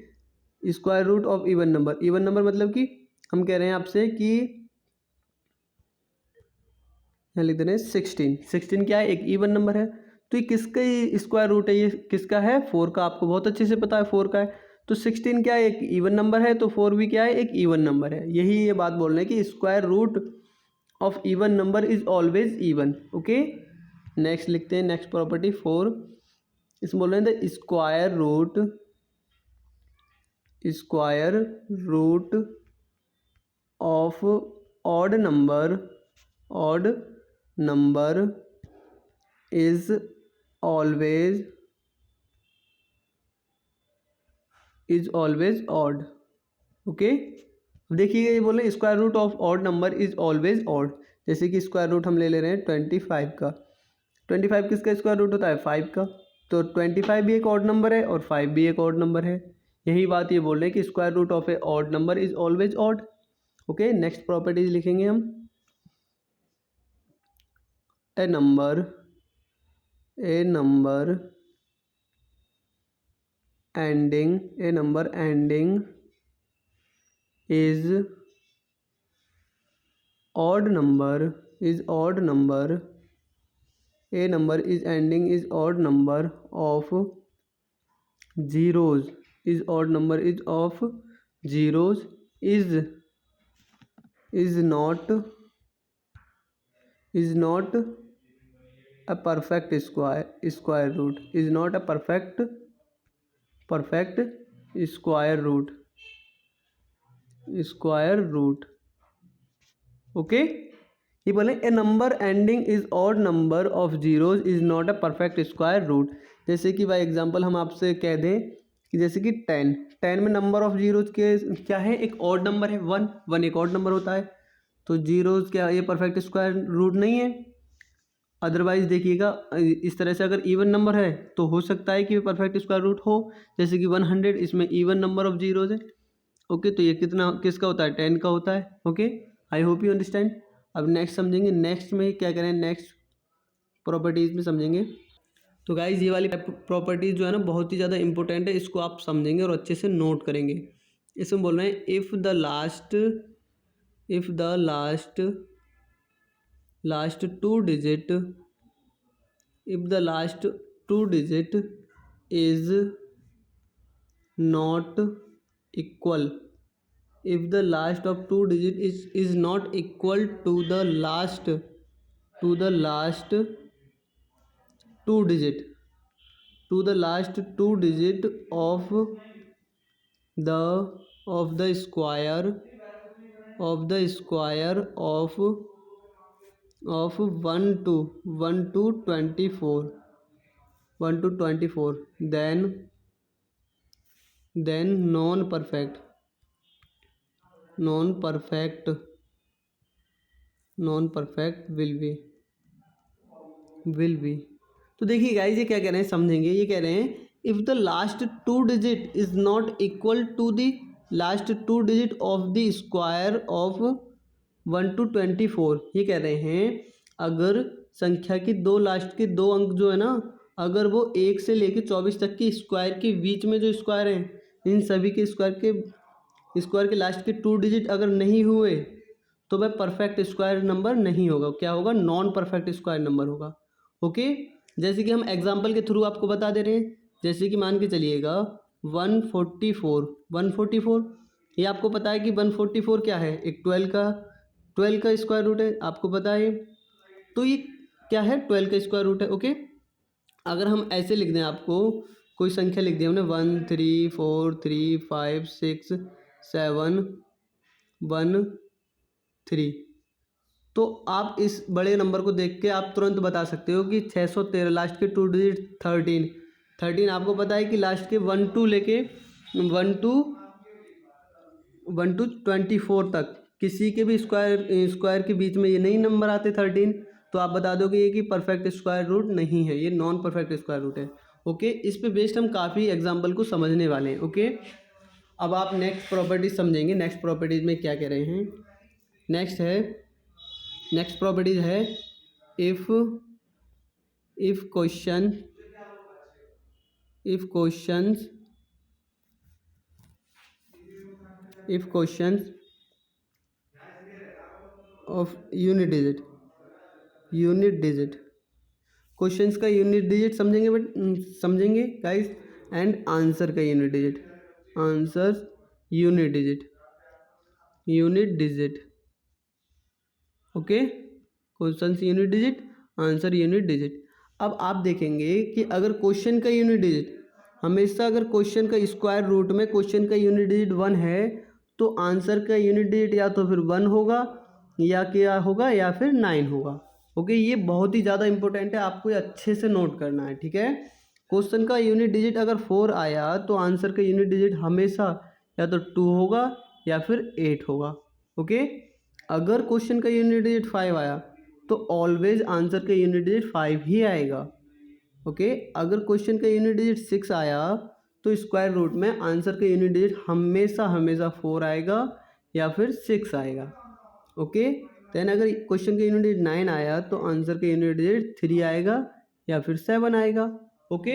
Square root of even number मतलब कि हम कह रहे हैं आपसे कि यहाँ लिख दे रहे हैं 16 क्या है, एक इवन नंबर है। तो ये किसका स्क्वायर रूट है, ये किसका है, 4 का। आपको बहुत अच्छे से पता है 4 का है। तो 16 क्या है, एक इवन नंबर है, तो 4 भी क्या है, एक इवन नंबर है। यही ये बात बोल रहे हैं कि square root of even number is always even. Okay, next लिखते हैं, नेक्स्ट प्रॉपर्टी 4। इसमें बोल रहे हैं the square root of odd number is always odd. Okay, देखिए ये बोले square root of odd number is always odd. जैसे कि स्क्वायर रूट हम ले ले रहे हैं 25 का। 25 किसका स्क्वायर रूट होता है, 5 का। तो 25 भी एक ऑड नंबर है और 5 भी एक ऑड नंबर है। यही बात ये बोल रहे हैं कि square root of a odd number is always odd. Okay, next properties लिखेंगे हम। A number ending is odd number a number is ending is odd number of zeros is not a perfect square root is not a perfect square root। Okay, ये बोले a number ending is odd number of zeros is not a perfect square root. जैसे कि बाय एग्जांपल हम आपसे कह दें कि जैसे कि 10 में नंबर ऑफ जीरोज के क्या है, एक ऑड नंबर है, 1 एक ऑड नंबर होता है। तो जीरोज क्या, ये परफेक्ट स्क्वायर रूट नहीं है। अदरवाइज देखिएगा इस तरह से अगर इवन नंबर है तो हो सकता है कि परफेक्ट स्क्वायर रूट हो। जैसे कि 100, इसमें इवन नंबर ऑफ जीरोज है। ओके, तो ये किसका होता है, 10 का होता है। Okay, I hope you understand. अब नेक्स्ट समझेंगे, नेक्स्ट में क्या करें, नेक्स्ट प्रॉपर्टीज़ में समझेंगे। तो गाइज ये वाली प्रॉपर्टीज़ जो है ना बहुत ही ज़्यादा इंपॉर्टेंट है, इसको आप समझेंगे और अच्छे से नोट करेंगे। इसमें बोल रहे हैं if the last 2 digit if the last two digit is not equal, if the last of two digit is not equal to the last two digit, to the last two digit of the square of 1 to 24, 1 to 24, then non perfect will be। तो देखिए गाइस, ये क्या कह रहे हैं समझेंगे। ये कह रहे हैं if the last two digit is not equal to the last two digit of the square of 1 to 24। ये कह रहे हैं अगर संख्या की दो लास्ट के दो अंक जो है ना, अगर वो 1 से लेकर 24 तक के स्क्वायर के बीच में जो स्क्वायर हैं, इन सभी के स्क्वायर के लास्ट के टू डिजिट अगर नहीं हुए तो वह परफेक्ट स्क्वायर नंबर नहीं होगा। क्या होगा? नॉन परफेक्ट स्क्वायर नंबर होगा। ओके, जैसे कि हम एग्जांपल के थ्रू आपको बता दे रहे हैं। जैसे कि मान के चलिएगा 144, ये आपको पता है कि 144 क्या है? एक 12 का स्क्वायर रूट है, आपको पता है। तो ये क्या है? 12 का स्क्वायर रूट है। ओके, अगर हम ऐसे लिख दें, आपको कोई संख्या लिख दी हमने 1 3 4 3 5 6 7 1 3, तो आप इस बड़े नंबर को देख के आप तुरंत बता सकते हो कि 613 लास्ट के टू डिजिट 13 आपको पता है कि लास्ट के 1 टू लेके 1 टू 24 तक किसी के भी स्क्वायर के बीच में ये नहीं नंबर आते 13, तो आप बता दोगे ये कि परफेक्ट स्क्वायर रूट नहीं है, ये नॉन परफेक्ट स्क्वायर रूट है। ओके, इस पे बेस्ड हम काफ़ी एग्जाम्पल को समझने वाले हैं। ओके, अब आप नेक्स्ट प्रॉपर्टीज समझेंगे। नेक्स्ट प्रॉपर्टीज में क्या कह रहे हैं? नेक्स्ट प्रॉपर्टीज है if questions of unit digit, questions का यूनिट डिजिट समझेंगे गाइस, एंड आंसर का unit digit. Okay, question unit digit, answer unit digit. अब आप देखेंगे कि अगर क्वेश्चन का यूनिट डिजिट हमेशा, अगर क्वेश्चन का स्क्वायर रूट में क्वेश्चन का यूनिट डिजिट 1 है, तो आंसर का यूनिट डिजिट या तो फिर 1 होगा, या क्या होगा, या फिर 9 होगा। ओके, ये बहुत ही ज़्यादा इंपॉर्टेंट है, आपको ये अच्छे से नोट करना है। ठीक है, क्वेश्चन का यूनिट डिजिट अगर 4 आया तो आंसर का यूनिट डिजिट हमेशा या तो 2 होगा या फिर 8 होगा। ओके, अगर क्वेश्चन का यूनिट डिजिट 5 आया तो ऑलवेज आंसर का यूनिट डिजिट 5 ही आएगा। ओके, अगर क्वेश्चन का यूनिट डिजिट 6 आया तो स्क्वायर रूट में आंसर का यूनिट डिजिट हमेशा 4 आएगा या फिर 6 आएगा। ओके, देन अगर क्वेश्चन का यूनिट डिजिट 9 आया तो आंसर का यूनिट डिजिट 3 आएगा या फिर 7 आएगा। ओके,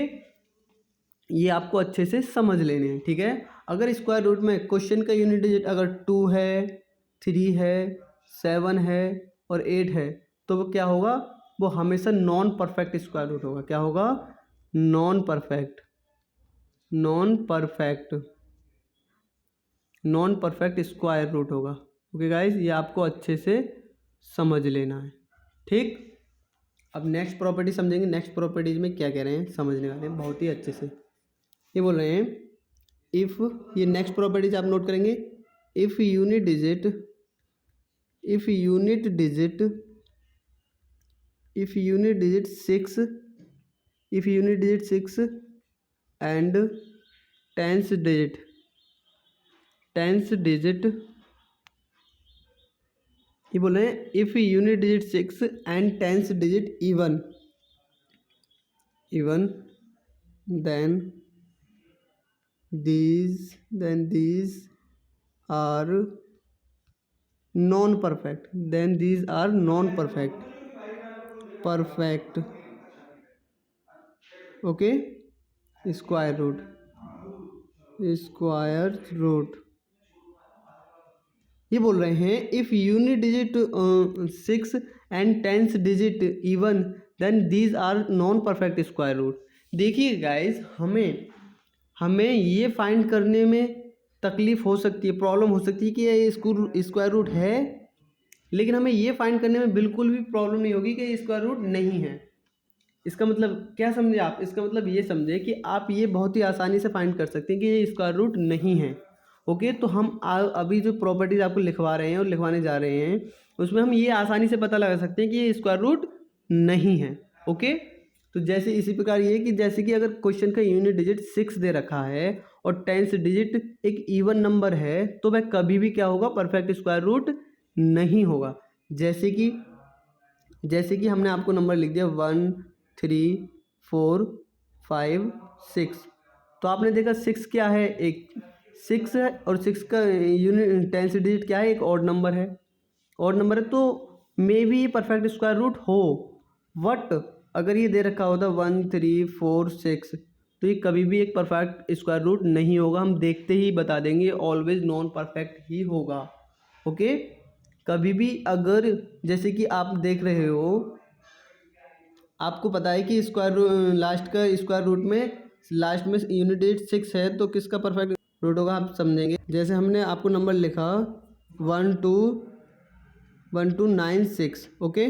ये आपको अच्छे से समझ लेने हैं। ठीक है, अगर स्क्वायर रूट में क्वेश्चन का यूनिट डिजिट अगर 2 है, 3 है, 7 है और 8 है, तो वो क्या होगा? वो हमेशा नॉन परफेक्ट स्क्वायर रूट होगा। क्या होगा? नॉन परफेक्ट स्क्वायर रूट होगा। ओके गाइज, ये आपको अच्छे से समझ लेना है। ठीक, अब नेक्स्ट प्रॉपर्टी समझेंगे। नेक्स्ट प्रॉपर्टीज में क्या कह रहे हैं समझने वाले हैं बहुत ही अच्छे से। ये बोल रहे हैं इफ़, ये नेक्स्ट प्रॉपर्टीज आप नोट करेंगे। If unit digit six and tens digit, ये बोल रहे हैं if unit digit 6 and tens digit even then these are non perfect, okay, square root. ये बोल रहे हैं if unit digit 6 and tens digit even then these are non perfect square root. देखिए गाइज, हमें ये फाइंड करने में तकलीफ हो सकती है, प्रॉब्लम हो सकती है कि ये स्क्वायर रूट है, लेकिन हमें ये फाइंड करने में बिल्कुल भी प्रॉब्लम नहीं होगी कि ये स्क्वायर रूट नहीं है। इसका मतलब क्या समझे आप? इसका मतलब ये समझे कि आप ये बहुत ही आसानी से फाइंड कर सकते हैं कि ये स्क्वायर रूट नहीं है। ओके, तो हम अभी जो प्रॉपर्टीज आपको लिखवा रहे हैं और लिखवाने जा रहे हैं, उसमें हम ये आसानी से पता लगा सकते हैं कि ये स्क्वायर रूट नहीं है। ओके, तो जैसे इसी प्रकार ये कि जैसे कि अगर क्वेश्चन का यूनिट डिजिट 6 दे रखा है और 10th डिजिट एक इवन नंबर है, तो वह कभी भी क्या होगा? परफेक्ट स्क्वायर रूट नहीं होगा। जैसे कि हमने आपको नंबर लिख दिया 1 3 4 5 6, तो आपने देखा 6 क्या है? एक 6 है, और 6 का यूनिट 10th डिजिट क्या है? एक ऑड नंबर है, तो may B perfect square root हो। बट अगर ये दे रखा होता 1 3 4 6, तो ये कभी भी एक परफेक्ट स्क्वायर रूट नहीं होगा। हम देखते ही बता देंगे, ऑलवेज नॉन परफेक्ट ही होगा। ओके, कभी भी अगर जैसे कि आप देख रहे हो, आपको पता है कि लास्ट का स्क्वायर रूट में लास्ट में यूनिट डिजिट 6 है, तो किसका परफेक्ट रूट होगा आप समझेंगे। जैसे हमने आपको नंबर लिखा 1296। ओके,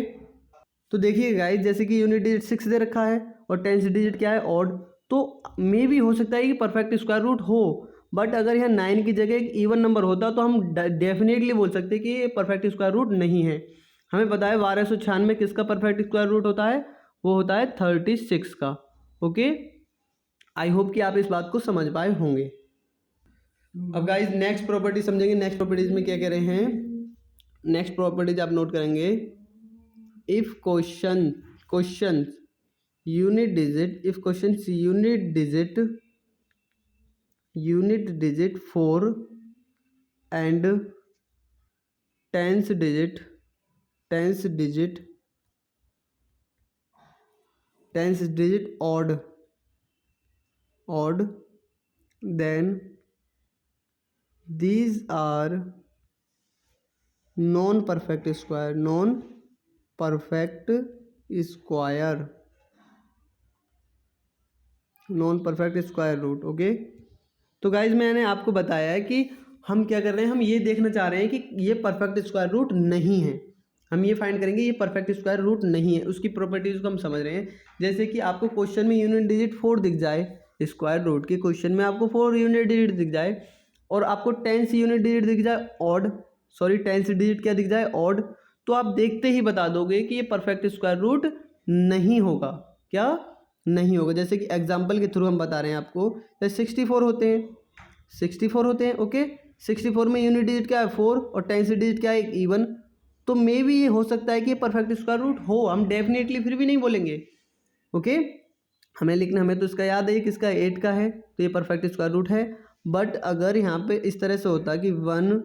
तो देखिए गाइस, जैसे कि यूनिट डिजिट 6 दे रखा है और 10th डिजिट क्या है? ऑड, तो मे भी हो सकता है कि परफेक्ट स्क्वायर रूट हो। बट अगर यहाँ 9 की जगह एक इवन नंबर होता तो हम डेफिनेटली बोल सकते कि ये परफेक्ट स्क्वायर रूट नहीं है। हमें पता है 1296 किसका परफेक्ट स्क्वायर रूट होता है? वो होता है 36 का। ओके, आई होप कि आप इस बात को समझ पाए होंगे। अब गाइस नेक्स्ट प्रॉपर्टी समझेंगे। नेक्स्ट प्रॉपर्टीज में क्या कह रहे हैं? नेक्स्ट प्रॉपर्टीज आप नोट करेंगे। If question unit digit 4 and 10th digit odd, then these are non-perfect square root. Okay, तो गाइज मैंने आपको बताया है कि हम क्या कर रहे हैं, हम ये देखना चाह रहे हैं कि ये परफेक्ट स्क्वायर रूट नहीं है। हम ये फाइंड करेंगे ये परफेक्ट स्क्वायर रूट नहीं है, उसकी प्रॉपर्टीज को हम समझ रहे हैं। जैसे कि आपको क्वेश्चन में यूनिट डिजिट 4 दिख जाए, स्क्वायर रूट के क्वेश्चन में आपको 4 यूनिट डिजिट दिख जाए, और आपको 10th यूनिट डिजिट दिख जाए ऑड, 10th डिजिट क्या दिख जाए? ऑड, तो आप देखते ही बता दोगे कि ये परफेक्ट स्क्वायर रूट नहीं होगा। क्या नहीं होगा? जैसे कि एग्जांपल के थ्रू हम बता रहे हैं आपको, जैसे 64 होते हैं। ओके, 64 में यूनिट डिजिट क्या है? 4, और 10th डिजिट क्या है? एक इवन, तो मे भी ये हो सकता है कि परफेक्ट स्क्वायर रूट हो। हम डेफिनेटली फिर भी नहीं बोलेंगे। ओके, हमें तो इसका याद है किसका? 8 का है, तो ये परफेक्ट स्क्वायर रूट है। बट अगर यहाँ पे इस तरह से होता कि 1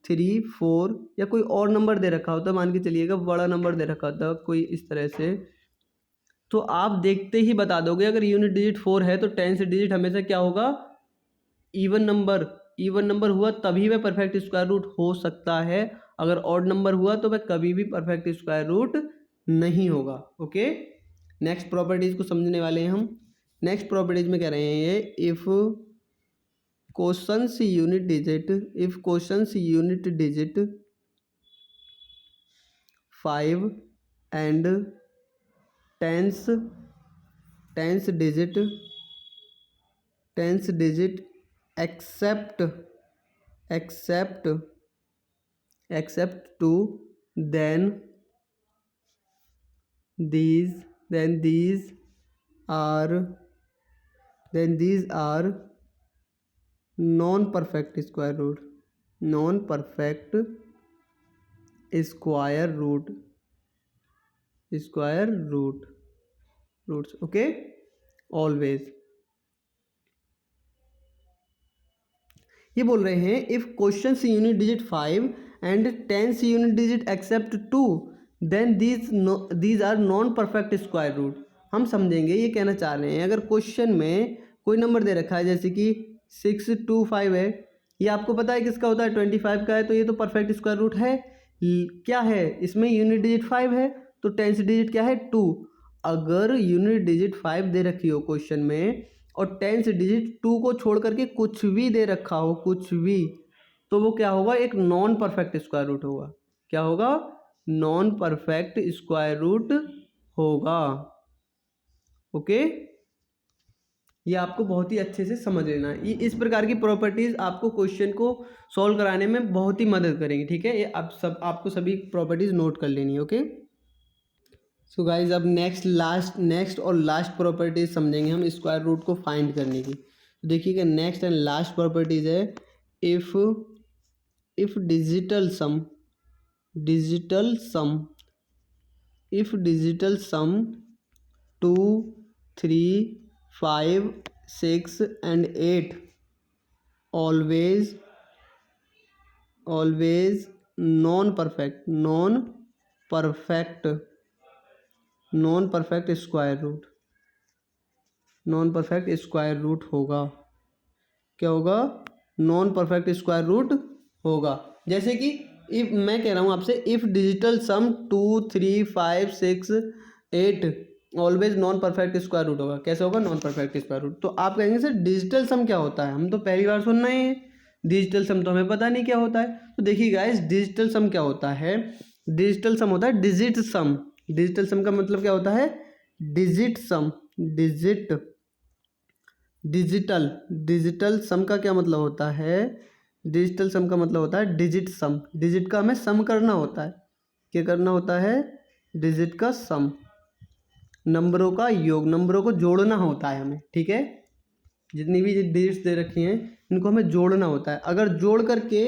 3 4 या कोई और नंबर दे रखा होता, मान के चलिएगा बड़ा नंबर दे रखा होता कोई इस तरह से, तो आप देखते ही बता दोगे अगर यूनिट डिजिट 4 है तो 10th डिजिट हमेशा क्या होगा? इवन नंबर हुआ तभी वह परफेक्ट स्क्वायर रूट हो सकता है। अगर ऑड नंबर हुआ तो वह कभी भी परफेक्ट स्क्वायर रूट नहीं होगा। ओके, नेक्स्ट प्रॉपर्टीज को समझने वाले हैं हम। नेक्स्ट प्रॉपर्टीज में कह रहे हैं ये, if questions unit digit 5 and 10th digit except 2, then these are non-perfect square roots। Okay, always ये बोल रहे हैं if question unit digit 5 and 10th unit digit except 2, then these are non perfect square root. हम समझेंगे ये कहना चाह रहे हैं, अगर क्वेश्चन में कोई नंबर दे रखा है जैसे कि 625 है, ये आपको पता है किसका होता है? 25 का है, तो ये तो परफेक्ट स्क्वायर रूट है। क्या है इसमें? यूनिट डिजिट 5 है, तो 10th डिजिट क्या है? 2, अगर यूनिट डिजिट 5 दे रखी हो क्वेश्चन में और 10th डिजिट 2 को छोड़ करके कुछ भी दे रखा हो, कुछ भी, तो वो क्या होगा, एक नॉन परफेक्ट स्क्वायर रूट होगा। क्या होगा, नॉन परफेक्ट स्क्वायर रूट होगा। ओके, ये आपको बहुत ही अच्छे से समझ लेना है। ये इस प्रकार की प्रॉपर्टीज़ आपको क्वेश्चन को सॉल्व कराने में बहुत ही मदद करेंगी। ठीक है, ये आपको सभी प्रॉपर्टीज़ नोट कर लेनी है। ओके, सो गाइज अब नेक्स्ट और लास्ट प्रॉपर्टीज समझेंगे हम स्क्वायर रूट को फाइंड करने की। तो देखिएगा नेक्स्ट एंड लास्ट प्रॉपर्टीज है if digital sum two 3 5 6 and 8 always non perfect square root होगा। क्या होगा, नॉन परफेक्ट स्क्वायर रूट होगा। जैसे कि इफ मैं कह रहा हूँ आपसे, if digital sum 2 3 5 6 8 always non perfect square root होगा। कैसे होगा, नॉन परफेक्ट स्क्वायर रूट। तो आप कहेंगे सर डिजिटल सम क्या होता है, हम तो पहली बार सुन रहे हैं, डिजिटल सम तो हमें पता नहीं क्या होता है। तो देखिए गाइस, डिजिटल सम क्या होता है, डिजिटल सम होता है डिजिट सम। डिजिटल सम का मतलब क्या होता है, डिजिट सम। डिजिटल सम का क्या मतलब होता है, डिजिटल सम का मतलब होता है डिजिट सम। डिजिट का हमें सम करना होता है। क्या करना होता है, डिजिट का सम, नंबरों का योग, नंबरों को जोड़ना होता है हमें। ठीक है, जितनी भी डिजिट्स दे रखी हैं इनको हमें जोड़ना होता है। अगर जोड़ करके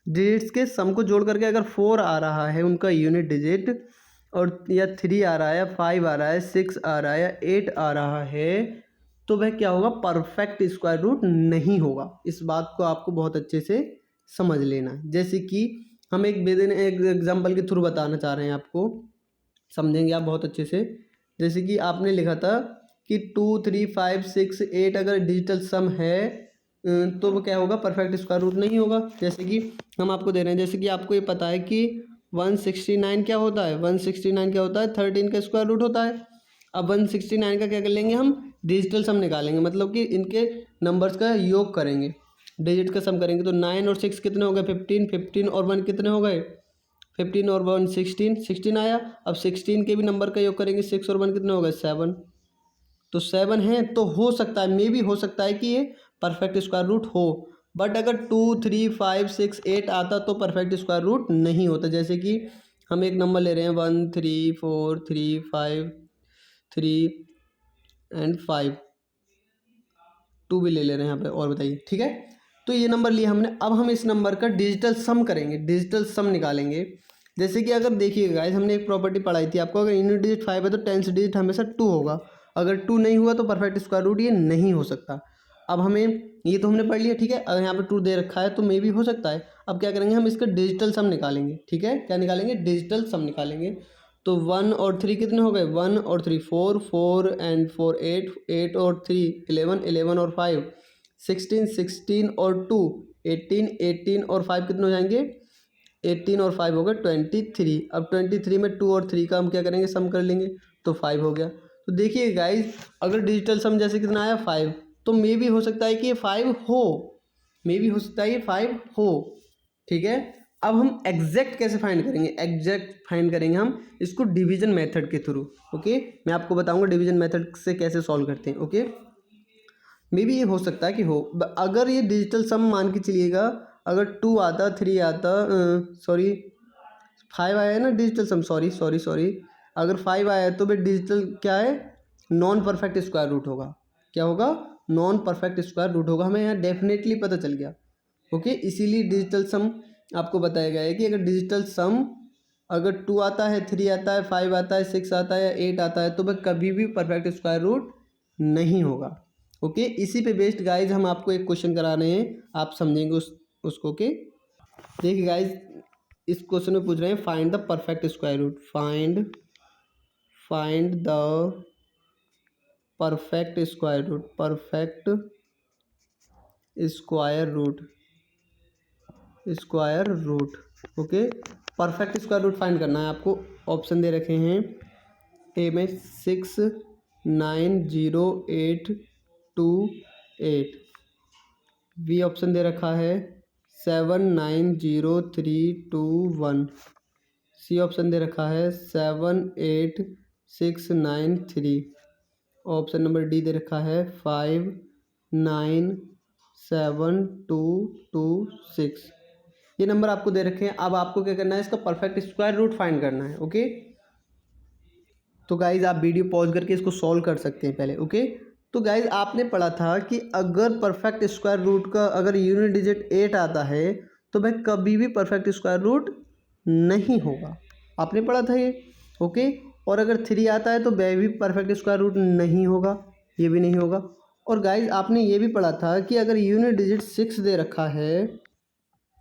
डिजिट्स के सम को जोड़ करके अगर 4 आ रहा है उनका यूनिट डिजिट, और या 3 आ रहा है, या 5 आ रहा है, 6 आ रहा है, या 8 आ रहा है, तो वह क्या होगा, परफेक्ट स्क्वायर रूट नहीं होगा। इस बात को आपको बहुत अच्छे से समझ लेना है। जैसे कि हम एक एग्जाम्पल के थ्रू बताना चाह रहे हैं आपको, समझेंगे आप बहुत अच्छे से। जैसे कि आपने लिखा था कि 2 3 5 6 8 अगर डिजिटल सम है तो वो क्या होगा, परफेक्ट स्क्वायर रूट नहीं होगा। जैसे कि हम आपको दे रहे हैं, जैसे कि आपको ये पता है कि 169 क्या होता है, 169 क्या होता है, 13 का स्क्वायर रूट होता है। अब 169 का क्या कर लेंगे, हम डिजिटल सम निकालेंगे, मतलब कि इनके नंबर्स का योग करेंगे, डिजिट का सम करेंगे। तो 9 और 6 कितने हो गए, 15, 15 और 1 कितने हो गए, 15 और 1 16, 16 आया। अब 16 के भी नंबर का योग करेंगे, 6 और 1 कितने हो गए, 7। तो 7 है, तो हो सकता है, मे भी हो सकता है कि ये परफेक्ट स्क्वायर रूट हो। बट अगर 2 3 5 6 8 आता तो परफेक्ट स्क्वायर रूट नहीं होता। जैसे कि हम एक नंबर ले रहे हैं 1 3 4 3 5 3 एंड 5, 2 भी ले ले रहे हैं यहाँ पे, और बताइए। ठीक है, तो ये नंबर लिया हमने। अब हम इस नंबर का डिजिटल सम करेंगे, डिजिटल सम निकालेंगे। जैसे कि अगर देखिएगा गाइस, हमने एक प्रॉपर्टी पढ़ाई थी आपको, अगर यूनिट डिजिट 5 है तो 10th डिजिट हमेशा 2 होगा। अगर 2 नहीं हुआ तो परफेक्ट स्क्वायर रूट ये नहीं हो सकता। अब हमें ये तो हमने पढ़ लिया। ठीक है, अगर यहाँ पे 2 दे रखा है तो मे भी हो सकता है। अब क्या करेंगे, हम इसका डिजिटल सम निकालेंगे। ठीक है, क्या निकालेंगे, डिजिटल सम निकालेंगे। तो 1 और 3 कितने हो गए, 1 और 3 4, 4 एंड 4 8, 8 और 3 11, 11 और 5 16, 16 और 2 18, 18 और 5 कितने हो जाएंगे, 18 और 5 हो गए 23। अब 23 में 2 और 3 का हम क्या करेंगे, सम कर लेंगे, तो 5 हो गया। तो देखिए गाइज, अगर डिजिटल सम जैसे कितना आया 5, तो मे भी हो सकता है कि ये 5 हो, मे भी हो सकता है ये 5 हो। ठीक है, अब हम एग्जैक्ट कैसे फाइंड करेंगे, एग्जैक्ट फाइंड करेंगे हम इसको डिवीजन मेथड के थ्रू। ओके, मैं आपको बताऊंगा डिवीजन मेथड से कैसे सॉल्व करते हैं। ओके, मे बी ये हो सकता है कि हो, अगर ये डिजिटल सम मान के चलिएगा, अगर 2 आता, 3 आता, सॉरी 5 आया है ना डिजिटल सम, सॉरी अगर 5 आया है तो भाई डिजिटल क्या है, नॉन परफेक्ट स्क्वायर रूट होगा। क्या होगा, नॉन परफेक्ट स्क्वायर रूट होगा, हमें यहाँ डेफिनेटली पता चल गया। ओके, इसीलिए डिजिटल सम आपको बताया गया है कि अगर डिजिटल सम अगर 2 आता है, 3 आता है, 5 आता है, 6 आता है, या 8 आता है, तो वह कभी भी परफेक्ट स्क्वायर रूट नहीं होगा। ओके, इसी पे बेस्ड गाइज हम आपको एक क्वेश्चन करा रहे हैं, आप समझेंगे उसको। ओके, देखिए गाइज, इस क्वेश्चन में पूछ रहे हैं find the perfect square root, find the perfect square root, perfect square root. Okay, perfect square root find करना है आपको। ऑप्शन दे रखे हैं ए में 690828। बी ऑप्शन दे रखा है 790321। सी ऑप्शन दे रखा है 78693। ऑप्शन नंबर डी दे रखा है 597226। ये नंबर आपको दे रखे हैं। अब आपको क्या करना है, इसका परफेक्ट स्क्वायर रूट फाइंड करना है। ओके, तो गाइज आप वीडियो पॉज करके इसको सॉल्व कर सकते हैं पहले। ओके, तो गाइज आपने पढ़ा था कि अगर परफेक्ट स्क्वायर रूट का अगर यूनिट डिजिट 8 आता है तो भाई कभी भी परफेक्ट स्क्वायर रूट नहीं होगा। आपने पढ़ा था ये। ओके, और अगर 3 आता है तो वह भी परफेक्ट स्क्वायर रूट नहीं होगा, ये भी नहीं होगा। और गाइज आपने ये भी पढ़ा था कि अगर यूनिट डिजिट 6 दे रखा है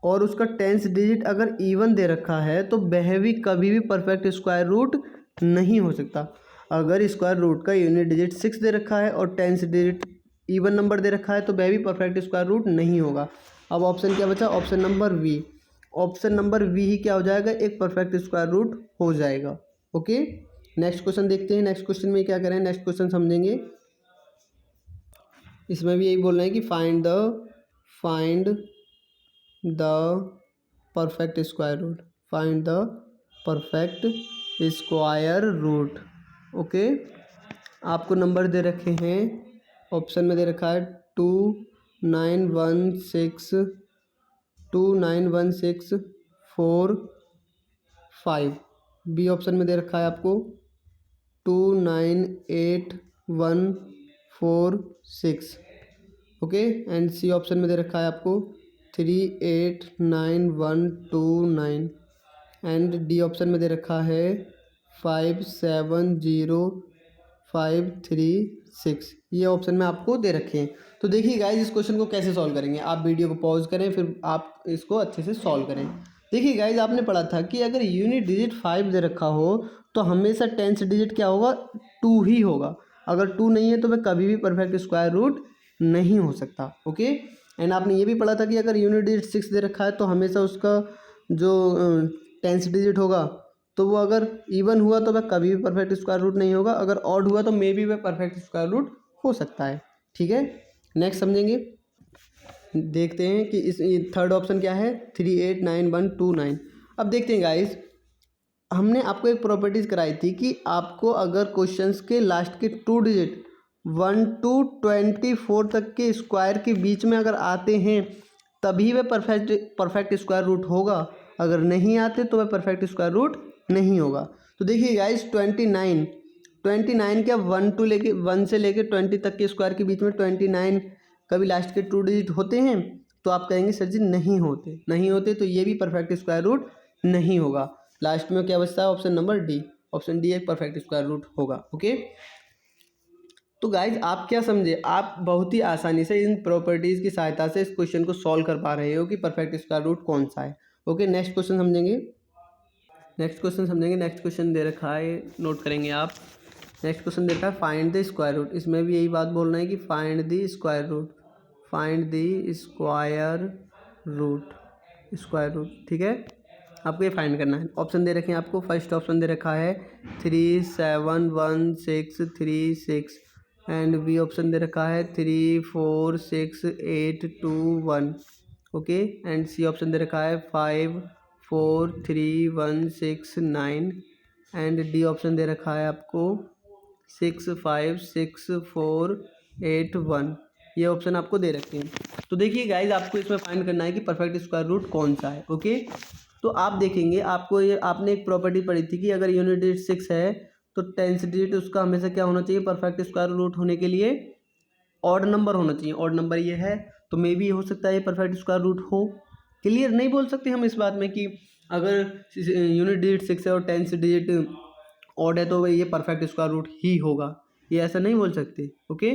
और उसका 10th डिजिट अगर इवन दे रखा है तो वह भी कभी भी परफेक्ट स्क्वायर रूट नहीं हो सकता। अगर स्क्वायर रूट का यूनिट डिजिट 6 दे रखा है और 10th डिजिट इवन नंबर दे रखा है तो वह भी परफेक्ट स्क्वायर रूट नहीं होगा। अब ऑप्शन क्या बचा, option number V. Option number V ही क्या हो जाएगा, एक परफेक्ट स्क्वायर रूट हो जाएगा। ओके, नेक्स्ट क्वेश्चन देखते हैं। नेक्स्ट क्वेश्चन में क्या करें, नेक्स्ट क्वेश्चन समझेंगे। इसमें भी यही बोल रहे हैं कि find the perfect square root, find the perfect square root. Okay, आपको नंबर दे रखे हैं, ऑप्शन में दे रखा है 291645। बी ऑप्शन में दे रखा है आपको 298146। ओके, एंड सी ऑप्शन में दे रखा है आपको 389129। एंड डी ऑप्शन में दे रखा है 570536। ये ऑप्शन में आपको दे रखे हैं। तो देखिए गाइज इस क्वेश्चन को कैसे सॉल्व करेंगे। आप वीडियो को पॉज करें फिर आप इसको अच्छे से सॉल्व करें। देखिए गाइज आपने पढ़ा था कि अगर यूनिट डिजिट 5 दे रखा हो तो हमेशा 10th डिजिट क्या होगा, 2 ही होगा। अगर 2 नहीं है तो वह कभी भी परफेक्ट स्क्वायर रूट नहीं हो सकता। ओके, एंड आपने ये भी पढ़ा था कि अगर यूनिट डिजिट 6 दे रखा है तो हमेशा उसका जो 10th डिजिट होगा तो वो अगर इवन हुआ तो वह कभी भी परफेक्ट स्क्वायर रूट नहीं होगा, अगर ऑड हुआ तो मे बी वह परफेक्ट स्क्वायर रूट हो सकता है। ठीक है, नेक्स्ट समझेंगे। देखते हैं कि इस थर्ड ऑप्शन क्या है, 389129। अब देखते हैं गाइस, हमने आपको एक प्रॉपर्टीज़ कराई थी कि आपको अगर क्वेश्चंस के लास्ट के 2 डिजिट 1 to 24 तक के स्क्वायर के बीच में अगर आते हैं तभी वह परफेक्ट स्क्वायर रूट होगा, अगर नहीं आते तो वह परफेक्ट स्क्वायर रूट नहीं होगा। तो देखिए गाइस 29 क्या 1 से लेके 20 तक के स्क्वायर के बीच में 29 कभी लास्ट के 2 डिजिट होते हैं, तो आप कहेंगे सर जी नहीं होते तो ये भी परफेक्ट स्क्वायर रूट नहीं होगा। लास्ट में क्या बचता है, option number D. Option D एक परफेक्ट स्क्वायर रूट होगा। ओके, तो गाइज आप क्या समझे, आप बहुत ही आसानी से इन प्रॉपर्टीज़ की सहायता से इस क्वेश्चन को सॉल्व कर पा रहे हो कि परफेक्ट स्क्वायर रूट कौन सा है। ओके, नेक्स्ट क्वेश्चन समझेंगे। नेक्स्ट क्वेश्चन दे रखा है, नोट करेंगे आप। नेक्स्ट क्वेश्चन दे रखा है फाइंड द स्क्वायर रूट। इसमें भी यही बात बोल रहे हैं कि find the square root, square root. ठीक है, आपको ये फाइंड करना है। ऑप्शन दे रखे हैं आपको, फर्स्ट ऑप्शन दे रखा है 371636 एंड बी ऑप्शन दे रखा है 346821। ओके, एंड सी ऑप्शन दे रखा है 543169 एंड डी ऑप्शन दे रखा है आपको 656481। ये ऑप्शन आपको दे रखे हैं। तो देखिए गाइज आपको इसमें फाइंड करना है कि परफेक्ट स्क्वायर रूट कौन सा है। ओके, तो आप देखेंगे, आपको ये आपने एक प्रॉपर्टी पढ़ी थी कि अगर यूनिट डिजिट 6 है तो 10th डिजिट उसका हमेशा क्या होना चाहिए, परफेक्ट स्क्वायर रूट होने के लिए ऑड नंबर होना चाहिए। ऑड नंबर ये है तो मे बी हो सकता है ये परफेक्ट स्क्वायर रूट हो। क्लियर, नहीं बोल सकते हम इस बात में कि अगर यूनिट डिजिट 6 है और 10th डिजिट ऑड है तो ये परफेक्ट स्क्वायर रूट ही होगा, ये ऐसा नहीं बोल सकते। ओके,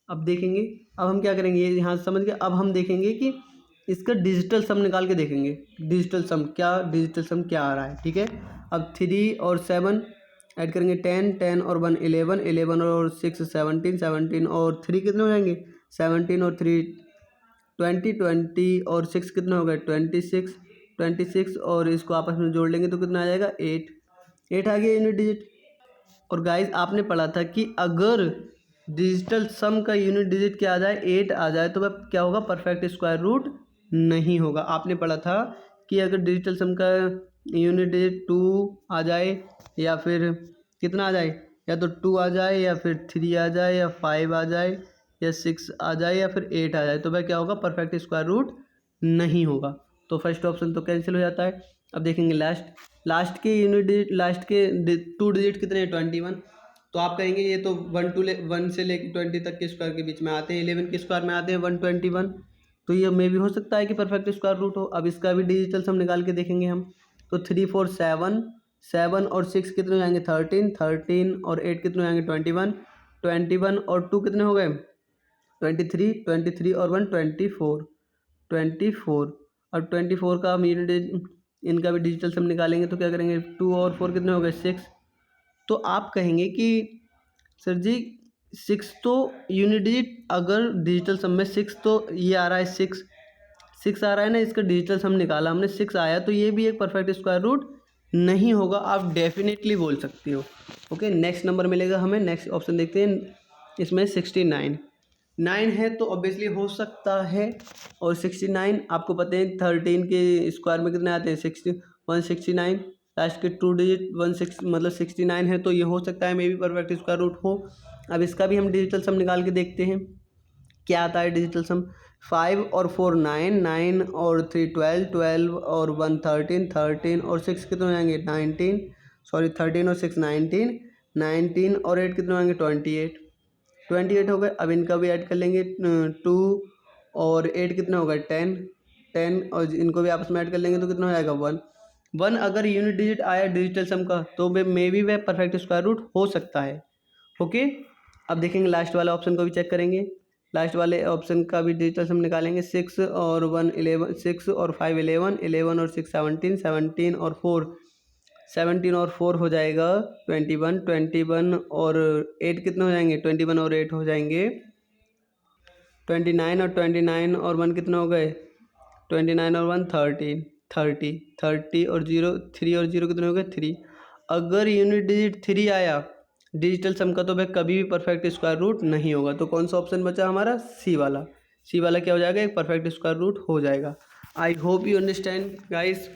अब देखेंगे, अब हम क्या करेंगे, ये यहाँ समझ गए। अब हम देखेंगे कि इसका डिजिटल सम निकाल के देखेंगे, डिजिटल सम क्या आ रहा है। ठीक है, अब 3 और 7 ऐड करेंगे, 10 और 1 11 और 6 17 और 3 कितने हो जाएंगे, 17 और 3 20 और 6 कितने हो गए, 26 और इसको आपस में जोड़ लेंगे तो कितना आ जाएगा, 8 आ गया यूनिट डिजिट। और गाइस आपने पढ़ा था कि अगर डिजिटल सम का यूनिट डिजिट क्या आ जाए 8 आ जाए तो वह क्या होगा, परफेक्ट स्क्वायर रूट नहीं होगा। आपने पढ़ा था कि अगर डिजिटल सम का यूनिट डिजिट 2 आ जाए या फिर कितना आ जाए, या तो 2 आ जाए या फिर 3 आ जाए या 5 आ जाए या 6 आ जाए या फिर 8 आ जाए तो वह क्या होगा, परफेक्ट स्क्वायर रूट नहीं होगा। तो फर्स्ट ऑप्शन तो कैंसिल हो जाता है। अब देखेंगे लास्ट के यूनिट डिजिट, लास्ट के 2 डिजिट कितने हैं, 21। तो आप कहेंगे ये तो 1 से लेकर 20 तक के स्क्वायर के बीच में आते हैं, 11 के स्क्वायर में आते हैं 121, तो ये मे भी हो सकता है कि परफेक्ट स्क्वायर रूट हो। अब इसका भी डिजिटल सम निकाल के देखेंगे हम। तो 3 4 7, 7 और 6 कितने हो जाएंगे, 13, 13 और 8 कितने हो जाएंगे, 21, 21 और 2 कितने हो गए, 23, 23 और 1 24, 24। अब 24 का हम यूनिट इनका भी डिजिटल सम निकालेंगे तो क्या करेंगे, 2 और 4 कितने हो गए, 6। तो आप कहेंगे कि सर जी 6 तो यूनिट डिजिट, अगर डिजिटल सम में 6 तो ये आ रहा है, 6 आ रहा है ना, इसका डिजिटल सम निकाला हमने 6 आया, तो ये भी एक परफेक्ट स्क्वायर रूट नहीं होगा, आप डेफिनेटली बोल सकते हो। ओके, नेक्स्ट नंबर मिलेगा हमें, नेक्स्ट ऑप्शन देखते हैं। इसमें 69 9 है तो ऑब्वियसली हो सकता है, और 69 आपको पता है 13 के स्क्वायर में कितने आते हैं, 169, लास्ट के 2 डिजिट 16 मतलब 69 है, तो ये हो सकता है may be perfect square root हो। अब इसका भी हम डिजिटल सम निकाल के देखते हैं क्या आता है डिजिटल सम। 5 और 4 9, 9 और 3 12, 12 और 1 13, 13 और 6 कितने हो जाएंगे, 19, सॉरी 13 और 6 19, 19 और 8 कितने हो जाएंगे, 28, 28 हो गए। अब इनका भी ऐड कर लेंगे, 2 और 8 कितना होगा, 10, 10 और इनको भी आपस में ऐड कर लेंगे तो कितना हो जाएगा, 1, 1 अगर यूनिट डिजिट आया डिजिटल सम का तो मे बी वह परफेक्ट स्क्वायर रूट हो सकता है। ओके, अब देखेंगे लास्ट वाला ऑप्शन को भी चेक करेंगे। लास्ट वाले ऑप्शन का भी डिजिटल सम निकालेंगे। 6 और 1 11, 6 और 5 11, 11 और 6 17, 17 और 4 17 और 4 हो जाएगा 21, 21 और 8 कितने हो जाएंगे, 21 और 8 हो जाएंगे 29, और 29 और 1 कितने हो गए, 29 और 1 13, 30, 30 और 0 3 और 0 कितने हो गए, 3। अगर यूनिट डिजिट 3 आया डिजिटल सम का तो वह कभी भी परफेक्ट स्क्वायर रूट नहीं होगा। तो कौन सा ऑप्शन बचा हमारा, सी वाला। सी वाला क्या हो जाएगा, एक परफेक्ट स्क्वायर रूट हो जाएगा। I hope you understand guys.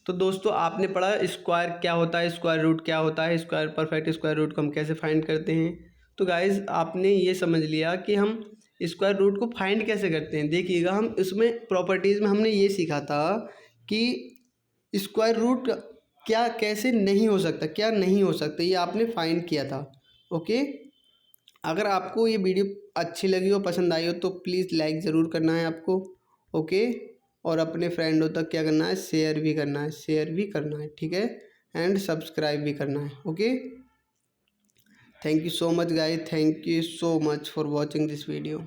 तो दोस्तों आपने पढ़ा स्क्वायर क्या होता है, स्क्वायर रूट क्या होता है, स्क्वायर परफेक्ट स्क्वायर रूट को हम कैसे फाइंड करते हैं। तो गाइस आपने ये समझ लिया कि हम स्क्वायर रूट को फाइंड कैसे करते हैं। देखिएगा हम इसमें प्रॉपर्टीज़ में हमने ये सीखा था कि स्क्वायर रूट क्या कैसे नहीं हो सकता, क्या नहीं हो सकता, ये आपने फाइंड किया था। ओके, अगर आपको ये वीडियो अच्छी लगी हो, पसंद आई हो तो प्लीज़ लाइक ज़रूर करना है आपको। ओके, और अपने फ्रेंडों तक क्या करना है, शेयर भी करना है, शेयर भी करना है, ठीक है, एंड सब्सक्राइब भी करना है। Okay, thank you so much guys, thank you so much for watching this video.